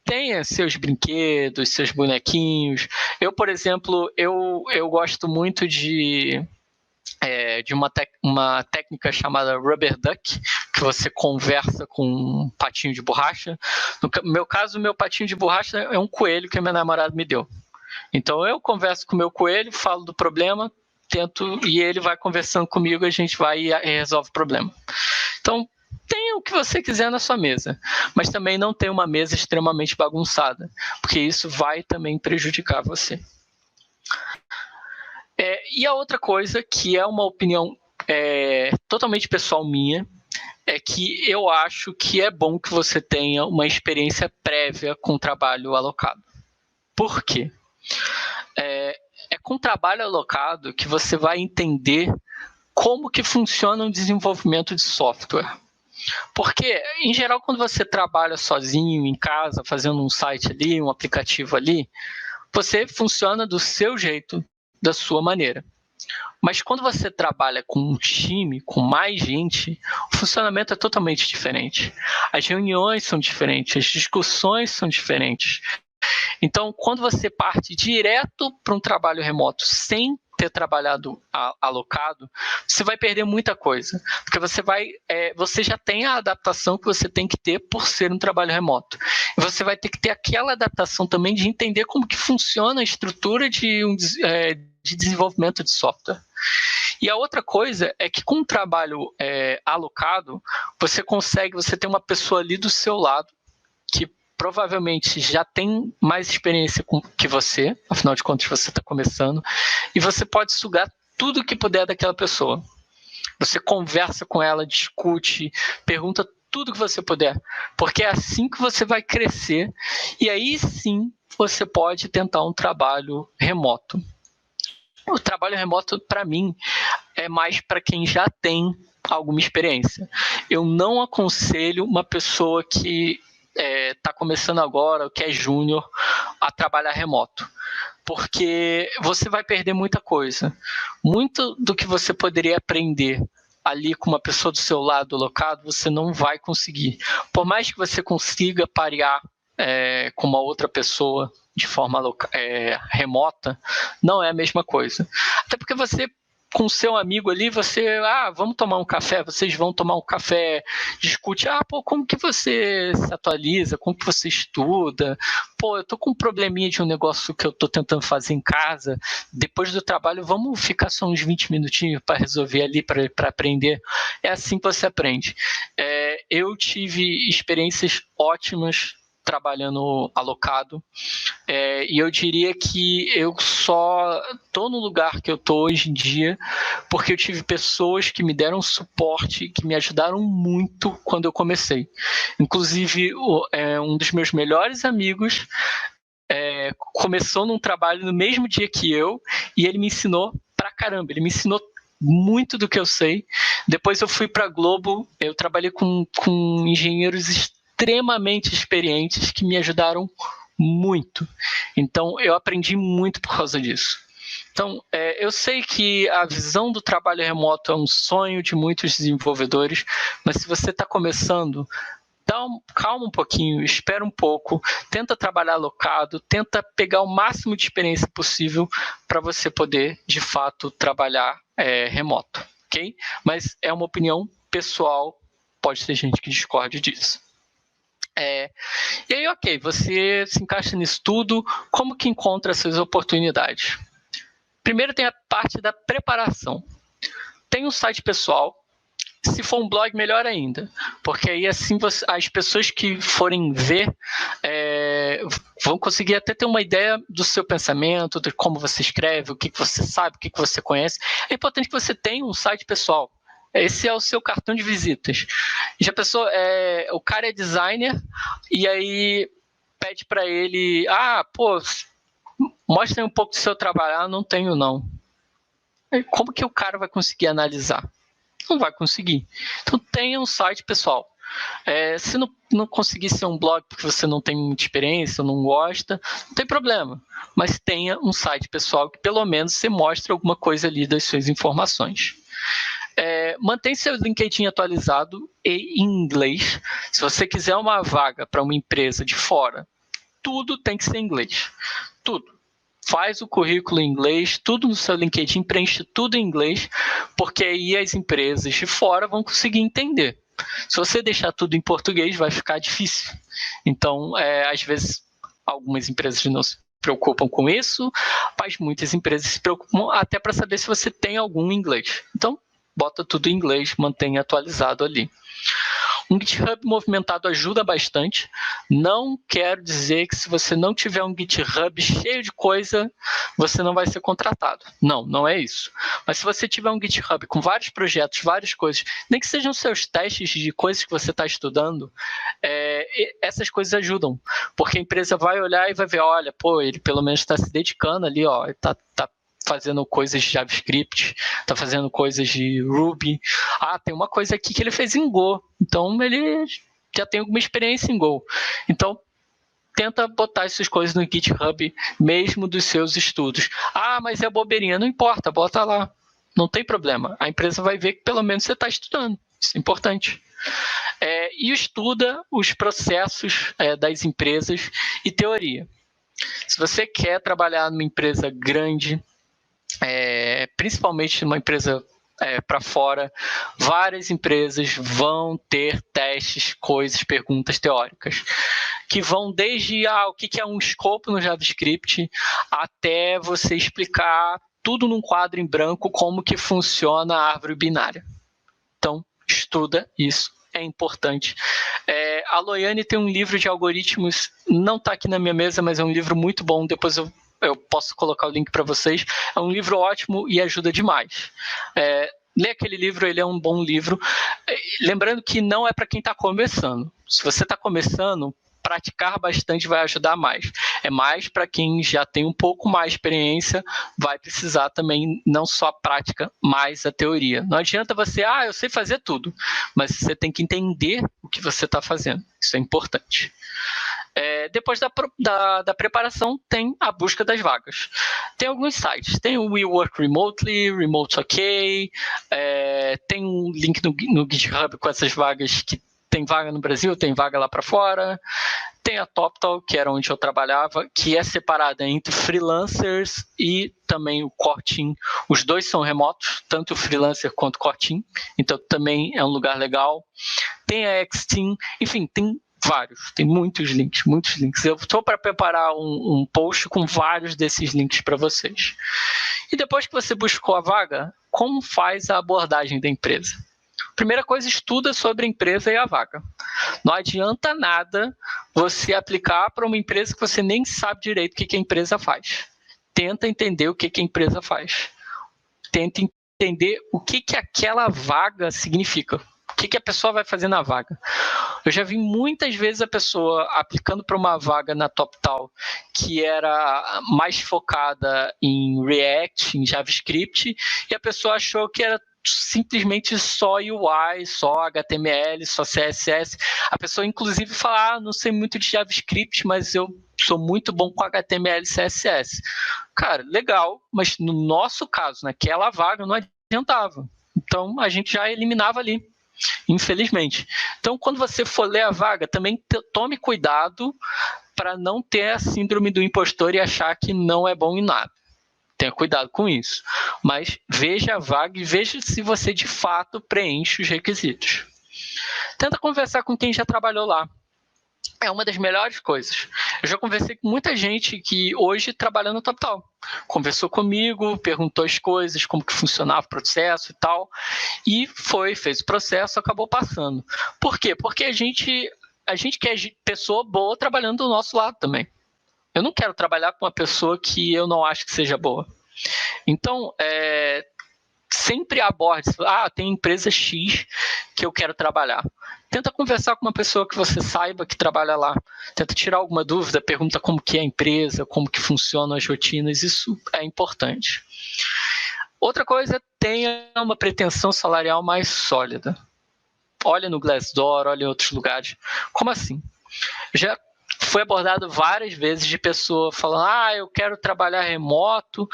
Tenha seus brinquedos, seus bonequinhos. Eu, por exemplo, eu gosto muito de uma técnica chamada Rubber Duck, que você conversa com um patinho de borracha. No meu caso, o meu patinho de borracha é um coelho que a minha namorada me deu. Então eu converso com o meu coelho, falo do problema, e ele vai conversando comigo, a gente vai e resolve o problema. Então, tenha o que você quiser na sua mesa, mas também não tenha uma mesa extremamente bagunçada, porque isso vai também prejudicar você. E a outra coisa, que é uma opinião totalmente pessoal minha, é que eu acho que é bom que você tenha uma experiência prévia com trabalho alocado. Por quê? É com trabalho alocado que você vai entender como que funciona o desenvolvimento de software. Porque, em geral, quando você trabalha sozinho, em casa, fazendo um site ali, um aplicativo ali, você funciona do seu jeito, da sua maneira. Mas quando você trabalha com um time, com mais gente, o funcionamento é totalmente diferente. As reuniões são diferentes, as discussões são diferentes. Então, quando você parte direto para um trabalho remoto sem ter trabalhado alocado, você vai perder muita coisa, porque você já tem a adaptação que você tem que ter por ser um trabalho remoto. E você vai ter que ter aquela adaptação também de entender como que funciona a estrutura de desenvolvimento de software. E a outra coisa é que com um trabalho alocado, você tem uma pessoa ali do seu lado que provavelmente já tem mais experiência que você, afinal de contas você está começando, e você pode sugar tudo que puder daquela pessoa. Você conversa com ela, discute, pergunta tudo que você puder, porque é assim que você vai crescer, e aí sim você pode tentar um trabalho remoto. O trabalho remoto, para mim, é mais para quem já tem alguma experiência. Eu não aconselho uma pessoa que está começando agora, que é júnior, a trabalhar remoto, porque você vai perder muita coisa. Muito do que você poderia aprender ali com uma pessoa do seu lado alocado, você não vai conseguir. Por mais que você consiga parear com uma outra pessoa de forma remota, não é a mesma coisa. Até porque você, com seu amigo ali, vamos tomar um café, vocês vão tomar um café, discute, como que você se atualiza, como que você estuda, eu tô com um probleminha de um negócio que eu tô tentando fazer em casa, depois do trabalho, vamos ficar só uns 20 minutinhos para resolver ali, para aprender. É assim que você aprende. Eu tive experiências ótimas trabalhando alocado, e eu diria que eu só estou no lugar que eu estou hoje em dia porque eu tive pessoas que me deram suporte, que me ajudaram muito quando eu comecei. Inclusive, um dos meus melhores amigos começou num trabalho no mesmo dia que eu, e ele me ensinou pra caramba, ele me ensinou muito do que eu sei. Depois eu fui para a Globo, eu trabalhei com engenheiros extremamente experientes que me ajudaram muito. Então, eu aprendi muito por causa disso. Então, eu sei que a visão do trabalho remoto é um sonho de muitos desenvolvedores, mas se você está começando, calma um pouquinho, espera um pouco, tenta trabalhar alocado, tenta pegar o máximo de experiência possível para você poder, de fato, trabalhar remoto, ok? Mas é uma opinião pessoal, pode ter gente que discorde disso. E aí, ok, você se encaixa nisso tudo, como que encontra essas oportunidades? Primeiro tem a parte da preparação. Tem um site pessoal, se for um blog, melhor ainda, porque aí assim as pessoas que forem ver vão conseguir até ter uma ideia do seu pensamento, de como você escreve, o que você sabe, o que você conhece. É importante que você tenha um site pessoal. Esse é o seu cartão de visitas. Já pensou, o cara é designer e aí pede para ele, mostra um pouco do seu trabalho. Não tenho não. Como que o cara vai conseguir analisar? Não vai conseguir. Então tenha um site pessoal. Se não conseguir ser um blog porque você não tem muita experiência, não gosta, não tem problema. Mas tenha um site pessoal que pelo menos você mostre alguma coisa ali das suas informações. Mantenha seu LinkedIn atualizado e em inglês. Se você quiser uma vaga para uma empresa de fora, tudo tem que ser em inglês. Tudo. Faz o currículo em inglês, tudo no seu LinkedIn, preenche tudo em inglês, porque aí as empresas de fora vão conseguir entender. Se você deixar tudo em português, vai ficar difícil. Então, às vezes, algumas empresas não se preocupam com isso, mas muitas empresas se preocupam até para saber se você tem algum em inglês. Então, bota tudo em inglês, mantenha atualizado ali. Um GitHub movimentado ajuda bastante. Não quero dizer que se você não tiver um GitHub cheio de coisa, você não vai ser contratado. Não é isso. Mas se você tiver um GitHub com vários projetos, várias coisas, nem que sejam seus testes de coisas que você está estudando, essas coisas ajudam. Porque a empresa vai olhar e vai ver, olha, ele pelo menos está se dedicando ali, está fazendo coisas de JavaScript, está fazendo coisas de Ruby. Tem uma coisa aqui que ele fez em Go. Então, ele já tem alguma experiência em Go. Então, tenta botar essas coisas no GitHub, mesmo dos seus estudos. Mas é bobeirinha. Não importa, bota lá. Não tem problema. A empresa vai ver que pelo menos você está estudando. Isso é importante. E estuda os processos das empresas e teoria. Se você quer trabalhar numa empresa grande, principalmente numa empresa para fora, várias empresas vão ter testes, coisas, perguntas teóricas, que vão desde o que é um escopo no JavaScript, até você explicar tudo num quadro em branco como que funciona a árvore binária. Então, estuda isso. É importante. A Loiane tem um livro de algoritmos, não está aqui na minha mesa, mas é um livro muito bom, depois eu posso colocar o link para vocês. É um livro ótimo e ajuda demais. Lê aquele livro, ele é um bom livro. Lembrando que não é para quem está começando. Se você está começando, praticar bastante vai ajudar mais. É mais para quem já tem um pouco mais de experiência, vai precisar também não só a prática, mas a teoria. Não adianta você, eu sei fazer tudo, mas você tem que entender o que você está fazendo. Isso é importante. Depois da preparação, tem a busca das vagas. Tem alguns sites. Tem o We Work Remotely, Remote OK, tem um link no GitHub com essas vagas que tem vaga no Brasil, tem vaga lá para fora. Tem a TopTal, que era onde eu trabalhava, que é separada entre freelancers e também o Core Team. Os dois são remotos, tanto o freelancer quanto o Core Team. Então, também é um lugar legal. Tem a X-Team, enfim, tem vários, tem muitos links. Eu estou para preparar um post com vários desses links para vocês. E depois que você buscou a vaga, como faz a abordagem da empresa? Primeira coisa, estuda sobre a empresa e a vaga. Não adianta nada você aplicar para uma empresa que você nem sabe direito o que a empresa faz. Tenta entender o que a empresa faz. Tenta entender o que aquela vaga significa. O que a pessoa vai fazer na vaga. Eu já vi muitas vezes a pessoa aplicando para uma vaga na TopTal que era mais focada em React, em JavaScript, e a pessoa achou que era simplesmente só UI, só HTML, só CSS. A pessoa, inclusive, fala, não sei muito de JavaScript, mas eu sou muito bom com HTML e CSS. Cara, legal, mas no nosso caso, naquela vaga, não adiantava. Então, a gente já eliminava ali, infelizmente. Então, quando você for ler a vaga, também tome cuidado para não ter a síndrome do impostor e achar que não é bom em nada. Tenha cuidado com isso. Mas veja a vaga e veja se você de fato preenche os requisitos. tenta conversar com quem já trabalhou lá. É uma das melhores coisas. Eu já conversei com muita gente que hoje trabalha no TopTal. Conversou comigo, perguntou as coisas, como que funcionava o processo e tal, e fez o processo, acabou passando. Por quê? Porque a gente quer pessoa boa trabalhando do nosso lado também. Eu não quero trabalhar com uma pessoa que eu não acho que seja boa. Então, sempre aborde, tem empresa X que eu quero trabalhar. Tenta conversar com uma pessoa que você saiba que trabalha lá. Tenta tirar alguma dúvida, pergunta como que é a empresa, como que funcionam as rotinas, isso é importante. Outra coisa, tenha uma pretensão salarial mais sólida. Olha no Glassdoor, olha em outros lugares. Como assim? Já foi abordado várias vezes de pessoa falando, eu quero trabalhar remoto,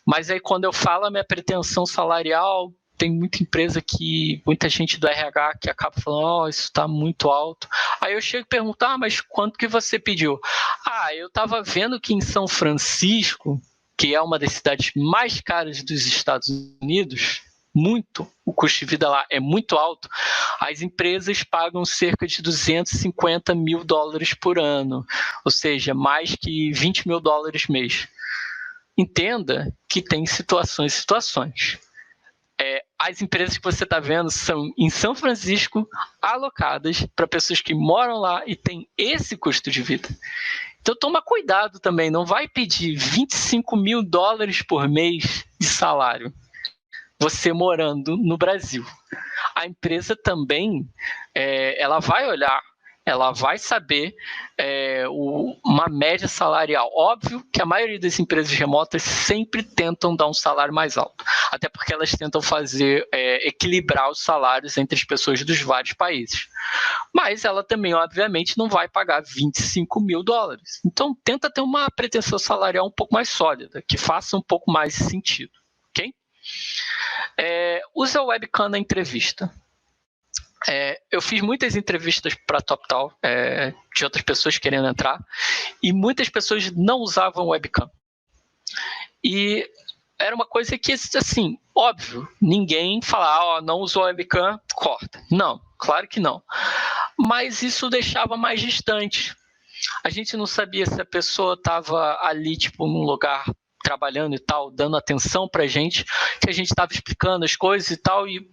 mas aí quando eu falo a minha pretensão salarial, tem muita gente do RH que acaba falando, isso está muito alto. Aí eu chego e pergunto, mas quanto que você pediu? Eu estava vendo que em São Francisco, que é uma das cidades mais caras dos Estados Unidos, o custo de vida lá é muito alto, as empresas pagam cerca de $250 mil por ano, ou seja, mais que $20 mil mês. Entenda que tem situações e situações. As empresas que você está vendo são em São Francisco, alocadas para pessoas que moram lá e têm esse custo de vida. Então toma cuidado também, não vai pedir $25 mil por mês de salário, você morando no Brasil. A empresa também, ela vai olhar, ela vai saber uma média salarial. Óbvio que a maioria das empresas remotas sempre tentam dar um salário mais alto, até porque elas tentam equilibrar os salários entre as pessoas dos vários países. Mas ela também, obviamente, não vai pagar $25 mil. Então, tenta ter uma pretensão salarial um pouco mais sólida, que faça um pouco mais sentido, ok? Usa o webcam na entrevista. Eu fiz muitas entrevistas para TopTal, de outras pessoas querendo entrar, e muitas pessoas não usavam webcam. E era uma coisa que, assim, óbvio, ninguém fala, não usou webcam, corta. Não, claro que não. Mas isso deixava mais distante. A gente não sabia se a pessoa estava ali, num lugar trabalhando e tal, dando atenção para a gente, que a gente estava explicando as coisas e tal, e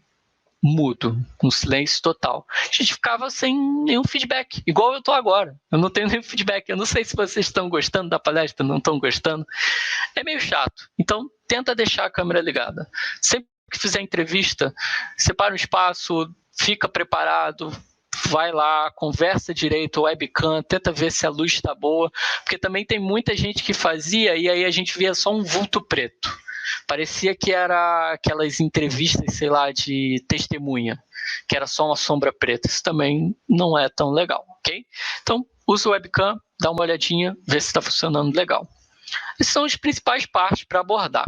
mudo, um silêncio total. A gente ficava sem nenhum feedback, igual eu estou agora. Eu não tenho nenhum feedback. Eu não sei se vocês estão gostando da palestra, não estão gostando. É meio chato. Então, tenta deixar a câmera ligada. Sempre que fizer entrevista, separa um espaço, fica preparado, vai lá, conversa direito, webcam, tenta ver se a luz está boa, porque também tem muita gente que fazia e aí a gente via só um vulto preto. Parecia que era aquelas entrevistas, sei lá, de testemunha, que era só uma sombra preta. Isso também não é tão legal, ok? Então, usa o webcam, dá uma olhadinha, vê se está funcionando legal. Essas são as principais partes para abordar.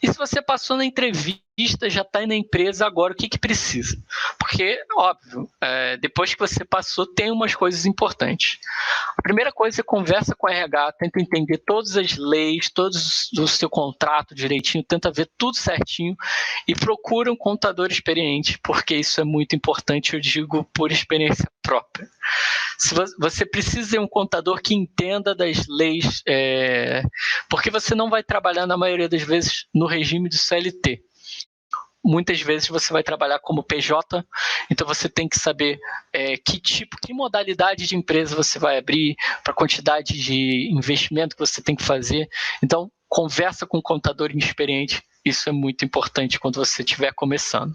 E se você passou na entrevista, já está na empresa agora, o que precisa? Porque, óbvio, depois que você passou, tem umas coisas importantes. A primeira coisa é conversa com a RH, tenta entender todas as leis, todos o seu contrato direitinho, tenta ver tudo certinho e procura um contador experiente, porque isso é muito importante, eu digo por experiência própria. Se você precisa de um contador que entenda das leis, porque você não vai trabalhar, na maioria das vezes, no regime do CLT. Muitas vezes você vai trabalhar como PJ, então você tem que saber que modalidade de empresa você vai abrir, para a quantidade de investimento que você tem que fazer. Então, conversa com um contador experiente, isso é muito importante quando você estiver começando.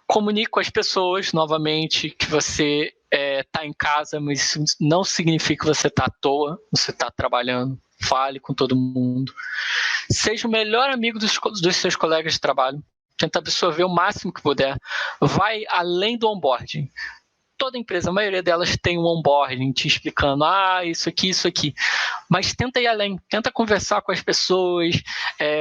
Comunique com as pessoas, novamente, que você está em casa, mas isso não significa que você está à toa, você está trabalhando. Fale com todo mundo. Seja o melhor amigo dos seus colegas de trabalho. Tenta absorver o máximo que puder. Vai além do onboarding. Toda empresa, a maioria delas tem um onboarding te explicando, isso aqui. Mas tenta ir além, tenta conversar com as pessoas,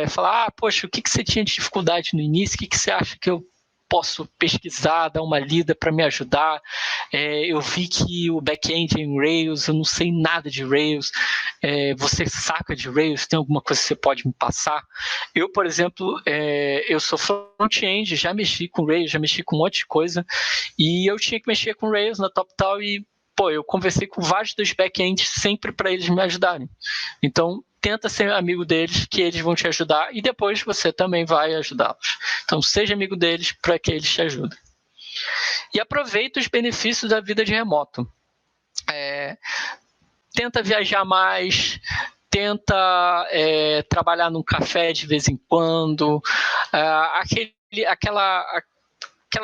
falar, poxa, o que você tinha de dificuldade no início, o que você acha que eu posso pesquisar, dar uma lida para me ajudar. Eu vi que o back-end é em Rails, eu não sei nada de Rails. Você saca de Rails? Tem alguma coisa que você pode me passar? Eu, por exemplo, eu sou front-end, já mexi com Rails, já mexi com um monte de coisa, e eu tinha que mexer com Rails na TopTal e eu conversei com vários dos back-ends sempre para eles me ajudarem. Então, tenta ser amigo deles, que eles vão te ajudar, e depois você também vai ajudá-los. Então, seja amigo deles para que eles te ajudem. E aproveita os benefícios da vida de remoto. Tenta viajar mais, tenta trabalhar num café de vez em quando, aquela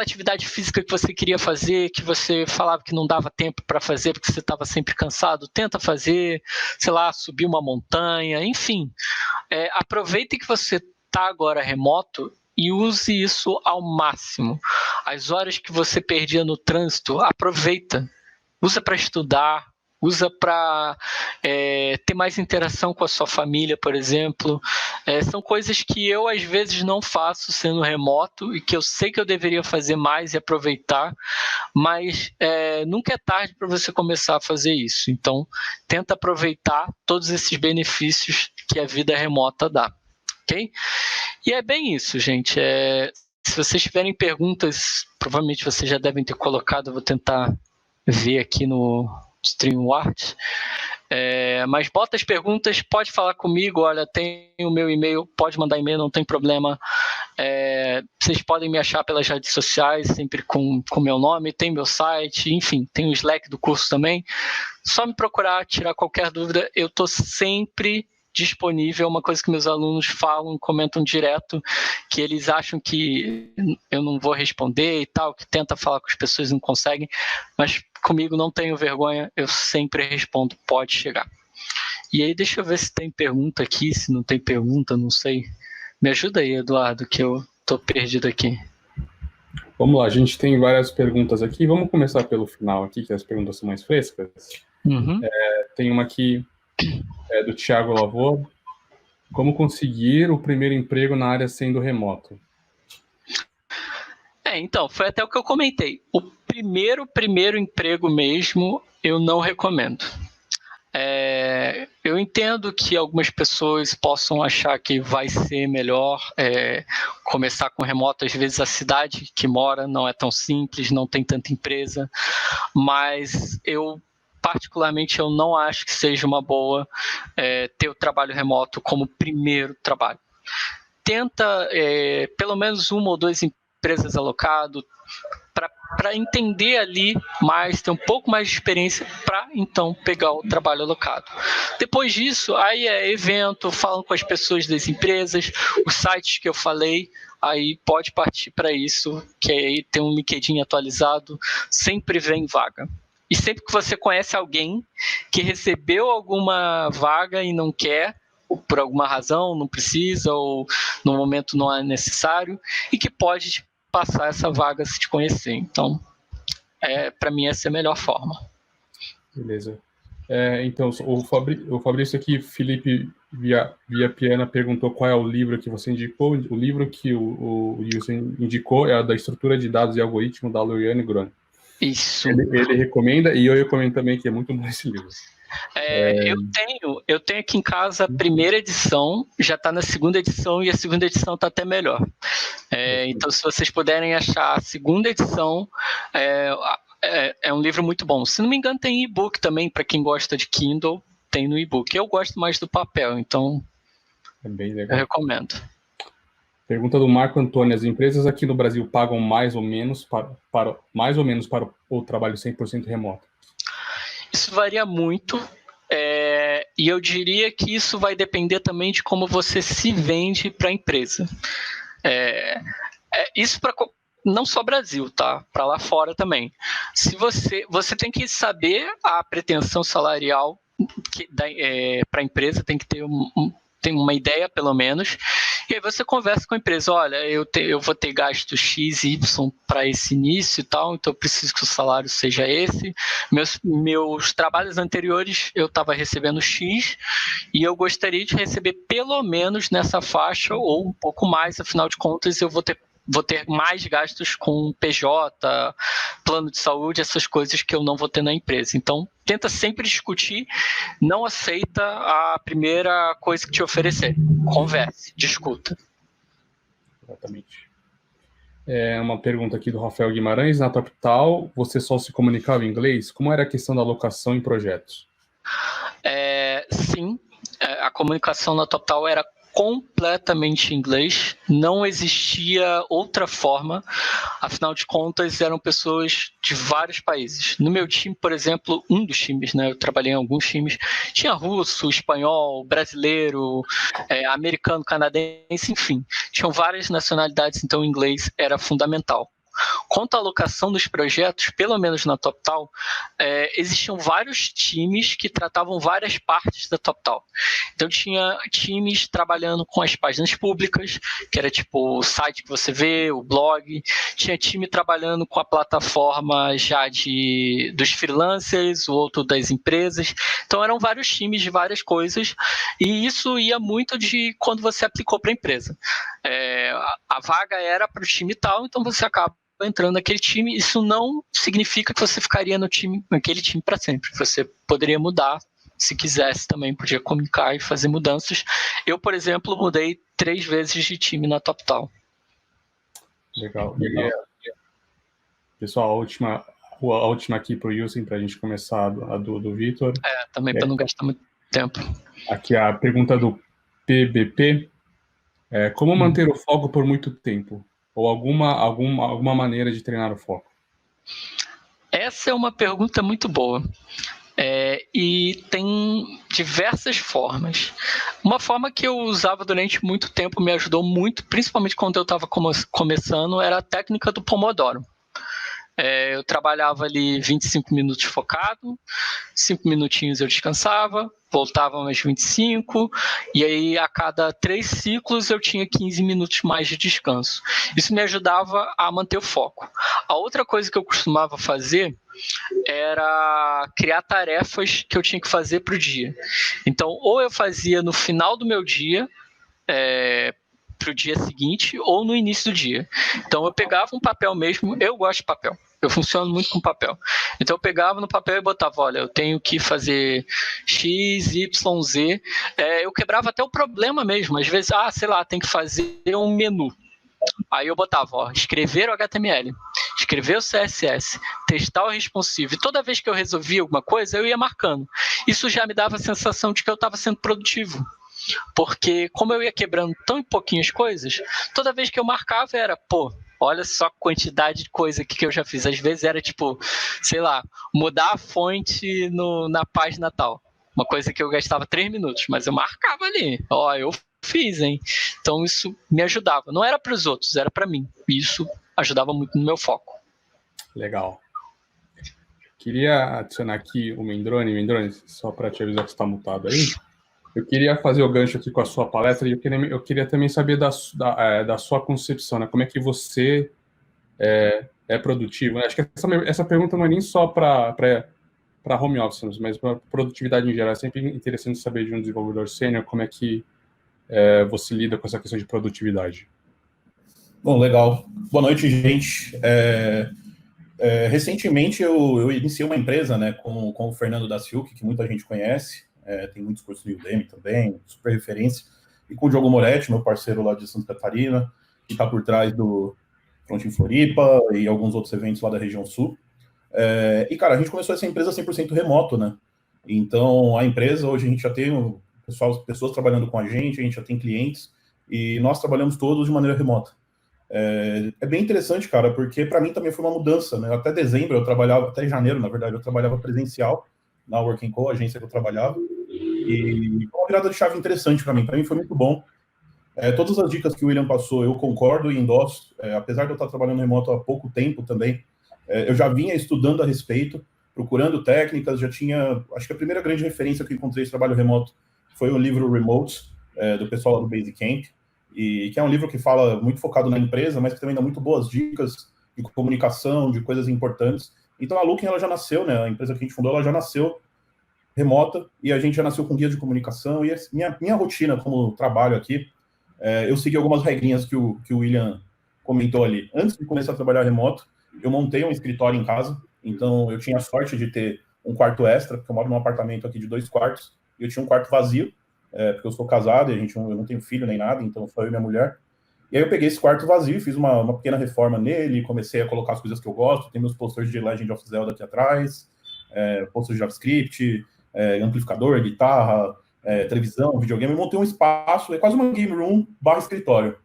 atividade física que você queria fazer, que você falava que não dava tempo para fazer porque você estava sempre cansado, tenta fazer, sei lá, subir uma montanha, enfim. Aproveite que você está agora remoto e use isso ao máximo. As horas que você perdia no trânsito, aproveita. Usa para estudar, usa para ter mais interação com a sua família, por exemplo. São coisas que eu, às vezes, não faço sendo remoto e que eu sei que eu deveria fazer mais e aproveitar, mas nunca é tarde para você começar a fazer isso. Então, tenta aproveitar todos esses benefícios que a vida remota dá. Ok? E é bem isso, gente. Se vocês tiverem perguntas, provavelmente vocês já devem ter colocado, eu vou tentar ver aqui no StreamYard. Mas bota as perguntas, pode falar comigo, olha, tem o meu e-mail, pode mandar e-mail, não tem problema. Vocês podem me achar pelas redes sociais, sempre com meu nome, tem meu site, enfim, tem o Slack do curso também. Só me procurar, tirar qualquer dúvida, eu estou sempre disponível. Uma coisa que meus alunos falam, comentam direto, que eles acham que eu não vou responder e tal, que tenta falar com as pessoas e não conseguem, mas comigo não tenho vergonha, eu sempre respondo, pode chegar. E aí deixa eu ver se tem pergunta aqui, se não tem pergunta, não sei. Me ajuda aí, Eduardo, que eu tô perdido aqui. Vamos lá, a gente tem várias perguntas aqui, vamos começar pelo final aqui, que as perguntas são mais frescas. Uhum. Tem uma aqui do Thiago Lavor. Como conseguir o primeiro emprego na área sendo remoto? Então, foi até o que eu comentei. O primeiro emprego mesmo, eu não recomendo. Eu entendo que algumas pessoas possam achar que vai ser melhor começar com remoto. Às vezes a cidade que mora não é tão simples, não tem tanta empresa, mas particularmente, eu não acho que seja uma boa ter o trabalho remoto como primeiro trabalho. Tenta pelo menos uma ou duas empresas alocado para entender ali mais, ter um pouco mais de experiência para então pegar o trabalho alocado. Depois disso, aí evento, falam com as pessoas das empresas, os sites que eu falei, aí pode partir para isso, que aí tem um LinkedIn atualizado, sempre vem vaga. E sempre que você conhece alguém que recebeu alguma vaga e não quer, ou por alguma razão, não precisa, ou no momento não é necessário, e que pode te passar essa vaga se te conhecer. Então, para mim, essa é a melhor forma. Beleza. Então, o Fabrício aqui, Felipe via Piana, perguntou qual é o livro que você indicou. O livro que o Wilson indicou é a da Estrutura de Dados e Algoritmo, da Loriane Groen. Isso. Ele recomenda, e eu recomendo também, que é muito bom esse livro. Eu tenho aqui em casa a primeira edição, já está na segunda edição, e a segunda edição está até melhor. Então, se vocês puderem achar a segunda edição, é um livro muito bom. Se não me engano, tem e-book também, para quem gosta de Kindle, tem no e-book. Eu gosto mais do papel, então é bem legal. Eu recomendo. Pergunta do Marco Antônio: as empresas aqui no Brasil pagam mais ou menos para o trabalho 100% remoto? Isso varia muito, e eu diria que isso vai depender também de como você se vende para a empresa. Isso para não só Brasil, tá? Para lá fora também. Se você tem que saber a pretensão salarial para a empresa, tem que ter tem uma ideia, pelo menos, e aí você conversa com a empresa, olha, eu vou ter gasto X e Y para esse início e tal, então eu preciso que o salário seja esse. Meus trabalhos anteriores eu estava recebendo X e eu gostaria de receber pelo menos nessa faixa ou um pouco mais, afinal de contas eu vou ter vou ter mais gastos com PJ, plano de saúde, essas coisas que eu não vou ter na empresa. Então, tenta sempre discutir, não aceita a primeira coisa que te oferecer. Converse, discuta. Exatamente. Uma pergunta aqui do Rafael Guimarães. Na Total, você só se comunicava em inglês? Como era a questão da alocação em projetos? Sim, a comunicação na Total era completamente em inglês, não existia outra forma, afinal de contas eram pessoas de vários países. No meu time, por exemplo, um dos times, né, eu trabalhei em alguns times, tinha russo, espanhol, brasileiro, americano, canadense, enfim, tinham várias nacionalidades, então o inglês era fundamental. Quanto à alocação dos projetos, pelo menos na TopTal, existiam vários times que tratavam várias partes da TopTal. Então, tinha times trabalhando com as páginas públicas, que era tipo o site que você vê, o blog. Tinha time trabalhando com a plataforma já dos freelancers, o outro das empresas. Então, eram vários times de várias coisas, e isso ia muito de quando você aplicou para a empresa. A vaga era para o time tal, então você acaba entrando naquele time. Isso não significa que você ficaria naquele time para sempre. Você poderia mudar se quisesse também, podia comunicar e fazer mudanças. Eu, por exemplo, mudei 3 vezes de time na TopTal. Legal. Pessoal, a última aqui para o Wilson, para a gente começar a do Vitor. Também para não gastar muito tempo. Aqui a pergunta do PBP. Como manter o foco por muito tempo? Ou alguma maneira de treinar o foco? Essa é uma pergunta muito boa. E tem diversas formas. Uma forma que eu usava durante muito tempo, me ajudou muito, principalmente quando eu estava começando, era a técnica do Pomodoro. Eu trabalhava ali 25 minutos focado, 5 minutinhos eu descansava, voltava mais 25, e aí a cada 3 ciclos eu tinha 15 minutos mais de descanso. Isso me ajudava a manter o foco. A outra coisa que eu costumava fazer era criar tarefas que eu tinha que fazer para o dia. Então, ou eu fazia no final do meu dia, para o dia seguinte, ou no início do dia. Então, eu pegava um papel mesmo, eu gosto de papel, eu funciono muito com papel. Então, eu pegava no papel e botava, olha, eu tenho que fazer X, Y, Z. Eu quebrava até o problema mesmo. Às vezes, sei lá, tem que fazer um menu. Aí eu botava, escrever o HTML, escrever o CSS, testar o responsive. Toda vez que eu resolvia alguma coisa, eu ia marcando. Isso já me dava a sensação de que eu estava sendo produtivo. Porque como eu ia quebrando tão em pouquinhas coisas, toda vez que eu marcava era, olha só a quantidade de coisa que eu já fiz. Às vezes era tipo, sei lá, mudar a fonte na página tal. Uma coisa que eu gastava 3 minutos, mas eu marcava ali. Eu fiz, hein? Então isso me ajudava. Não era para os outros, era para mim. E isso ajudava muito no meu foco. Legal. Queria adicionar aqui o Mendrone. Mendrone, só para te avisar que você está mutado aí. Eu queria fazer o gancho aqui com a sua palestra e eu queria também saber da sua concepção, né? Como é que você é produtivo? Acho que essa pergunta não é nem só para home office, mas para produtividade em geral. É sempre interessante saber de um desenvolvedor sênior como é que você lida com essa questão de produtividade. Bom, legal. Boa noite, gente. Recentemente eu iniciei uma empresa, né, com o Fernando da Silk, que muita gente conhece. Tem muitos cursos no Udemy também, super referência. E com o Diogo Moretti, meu parceiro lá de Santa Catarina, que está por trás do Front em Floripa e alguns outros eventos lá da região sul. E, cara, a gente começou essa empresa 100% remoto, né? Então, a empresa, hoje a gente já tem pessoas trabalhando com a gente já tem clientes, e nós trabalhamos todos de maneira remota. É bem interessante, cara, porque para mim também foi uma mudança, né? Até dezembro eu trabalhava, até janeiro, na verdade, eu trabalhava presencial na Working Co, a agência que eu trabalhava, e foi uma virada de chave interessante para mim foi muito bom. Todas as dicas que o William passou, eu concordo e endosso, apesar de eu estar trabalhando remoto há pouco tempo também, eu já vinha estudando a respeito, procurando técnicas, já tinha, acho que a primeira grande referência que eu encontrei de trabalho remoto foi o livro Remote, do pessoal lá do Basecamp, e que é um livro que fala muito focado na empresa, mas que também dá muito boas dicas de comunicação, de coisas importantes. Então a Looking, ela já nasceu, né? A empresa que a gente fundou, ela já nasceu remota, e a gente já nasceu com guia de comunicação, e minha rotina como trabalho aqui, eu segui algumas regrinhas que o William comentou ali. Antes de começar a trabalhar remoto, eu montei um escritório em casa, então eu tinha a sorte de ter um quarto extra, porque eu moro num apartamento aqui de 2 quartos, e eu tinha um quarto vazio, porque eu sou casado e eu não tenho filho nem nada, então só eu e minha mulher. E aí eu peguei esse quarto vazio, fiz uma pequena reforma nele, comecei a colocar as coisas que eu gosto, tem meus posters de Legend of Zelda aqui atrás, posters de JavaScript, amplificador, guitarra, televisão, videogame, eu montei um espaço, é quase uma game room / escritório.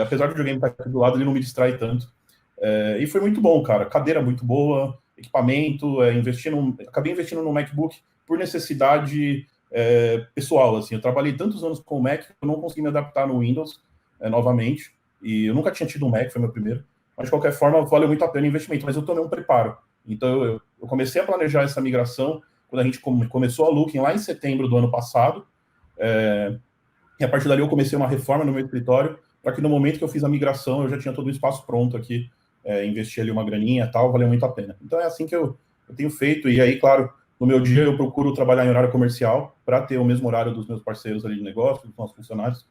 Apesar do videogame estar aqui do lado, ele não me distrai tanto. E foi muito bom, cara. Cadeira muito boa, equipamento, acabei investindo no MacBook por necessidade pessoal, assim. Eu trabalhei tantos anos com o Mac que eu não consegui me adaptar no Windows novamente, e eu nunca tinha tido um Mac, foi meu primeiro, mas de qualquer forma valeu muito a pena o investimento, mas eu tomei um preparo. Então eu comecei a planejar essa migração quando a gente começou a Looking lá em setembro do ano passado, e a partir dali eu comecei uma reforma no meu escritório, para que no momento que eu fiz a migração eu já tinha todo o espaço pronto aqui, investi ali uma graninha e tal, valeu muito a pena. Então é assim que eu tenho feito, e aí, claro, no meu dia eu procuro trabalhar em horário comercial, para ter o mesmo horário dos meus parceiros ali de negócio, dos nossos funcionários,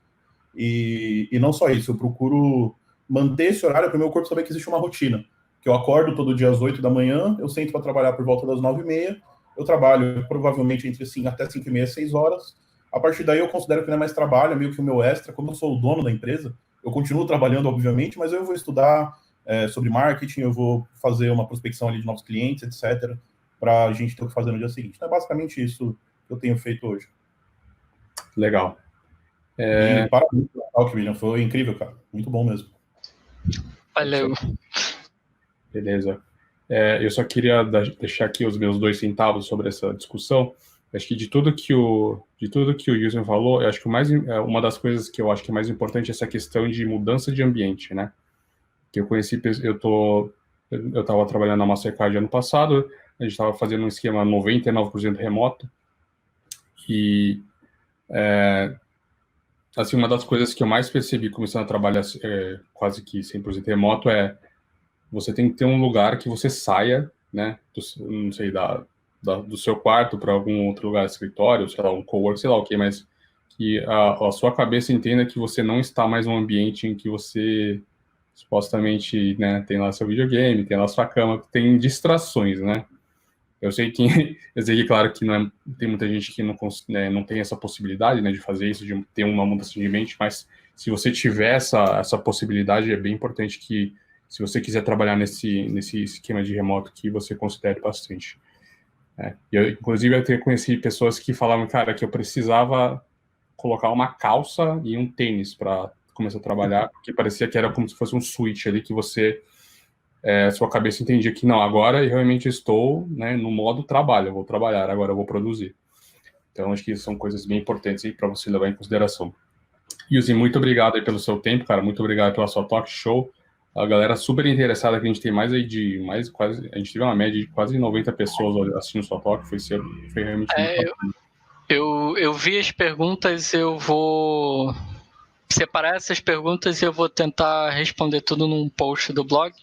e não só isso, eu procuro manter esse horário para o meu corpo saber que existe uma rotina, que eu acordo todo dia às 8 da manhã, eu sento para trabalhar por volta das 9h30, eu trabalho provavelmente entre até 5h30, 6 horas, a partir daí eu considero que não é mais trabalho, é meio que o meu extra, como eu sou o dono da empresa, eu continuo trabalhando, obviamente, mas eu vou estudar sobre marketing, eu vou fazer uma prospecção ali de novos clientes, etc., para a gente ter o que fazer no dia seguinte. Então é basicamente isso que eu tenho feito hoje. Legal. E parabéns pelo talk, William, foi incrível, cara, muito bom mesmo. Valeu. Beleza. Eu só queria deixar aqui os meus 2 centavos sobre essa discussão. Acho que de tudo que o Wilson falou, eu acho que uma das coisas que eu acho que é mais importante é essa questão de mudança de ambiente, né? Que eu conheci, eu estava trabalhando na Mastercard ano passado, a gente estava fazendo um esquema 99% remoto, e assim, uma das coisas que eu mais percebi começando a trabalhar quase que 100% remoto você tem que ter um lugar que você saia, né, não sei, do seu quarto para algum outro lugar, escritório, sei lá, um cowork, sei lá o que, mas que a sua cabeça entenda que você não está mais num ambiente em que você supostamente, né, tem lá seu videogame, tem lá sua cama, tem distrações, né? Eu sei que, claro, que tem muita gente que não tem essa possibilidade, né, de fazer isso, de ter uma mudança de mente, mas se você tiver essa possibilidade, é bem importante que, se você quiser trabalhar nesse esquema de remoto, que você considere bastante. Inclusive, eu conheci pessoas que falavam, cara, que eu precisava colocar uma calça e um tênis para começar a trabalhar, porque parecia que era como se fosse um switch ali, que você... sua cabeça entendia que não, agora eu realmente estou, né, no modo trabalho, eu vou trabalhar, agora eu vou produzir. Então, acho que são coisas bem importantes aí para você levar em consideração. Yuzi, muito obrigado aí pelo seu tempo, cara, muito obrigado pela sua talk show. A galera super interessada, que a gente tem a gente teve uma média de quase 90 pessoas assistindo sua talk, foi realmente muito bacana. Eu vi as perguntas, eu vou separar essas perguntas e eu vou tentar responder tudo num post do blog.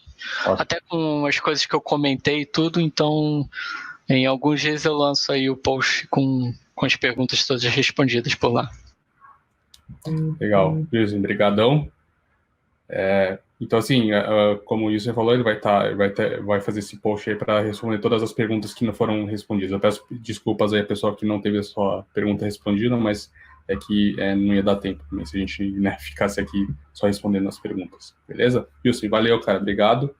Ótimo. Até com as coisas que eu comentei e tudo, então em alguns dias eu lanço aí o post com as perguntas todas respondidas por lá. Legal, Wilson, brigadão. Então, assim, como o Wilson falou, ele vai fazer esse post aí para responder todas as perguntas que não foram respondidas. Eu peço desculpas aí a pessoa que não teve a sua pergunta respondida, mas é que não ia dar tempo também se a gente, né, ficasse aqui só respondendo as perguntas, beleza? Wilson, valeu, cara, obrigado.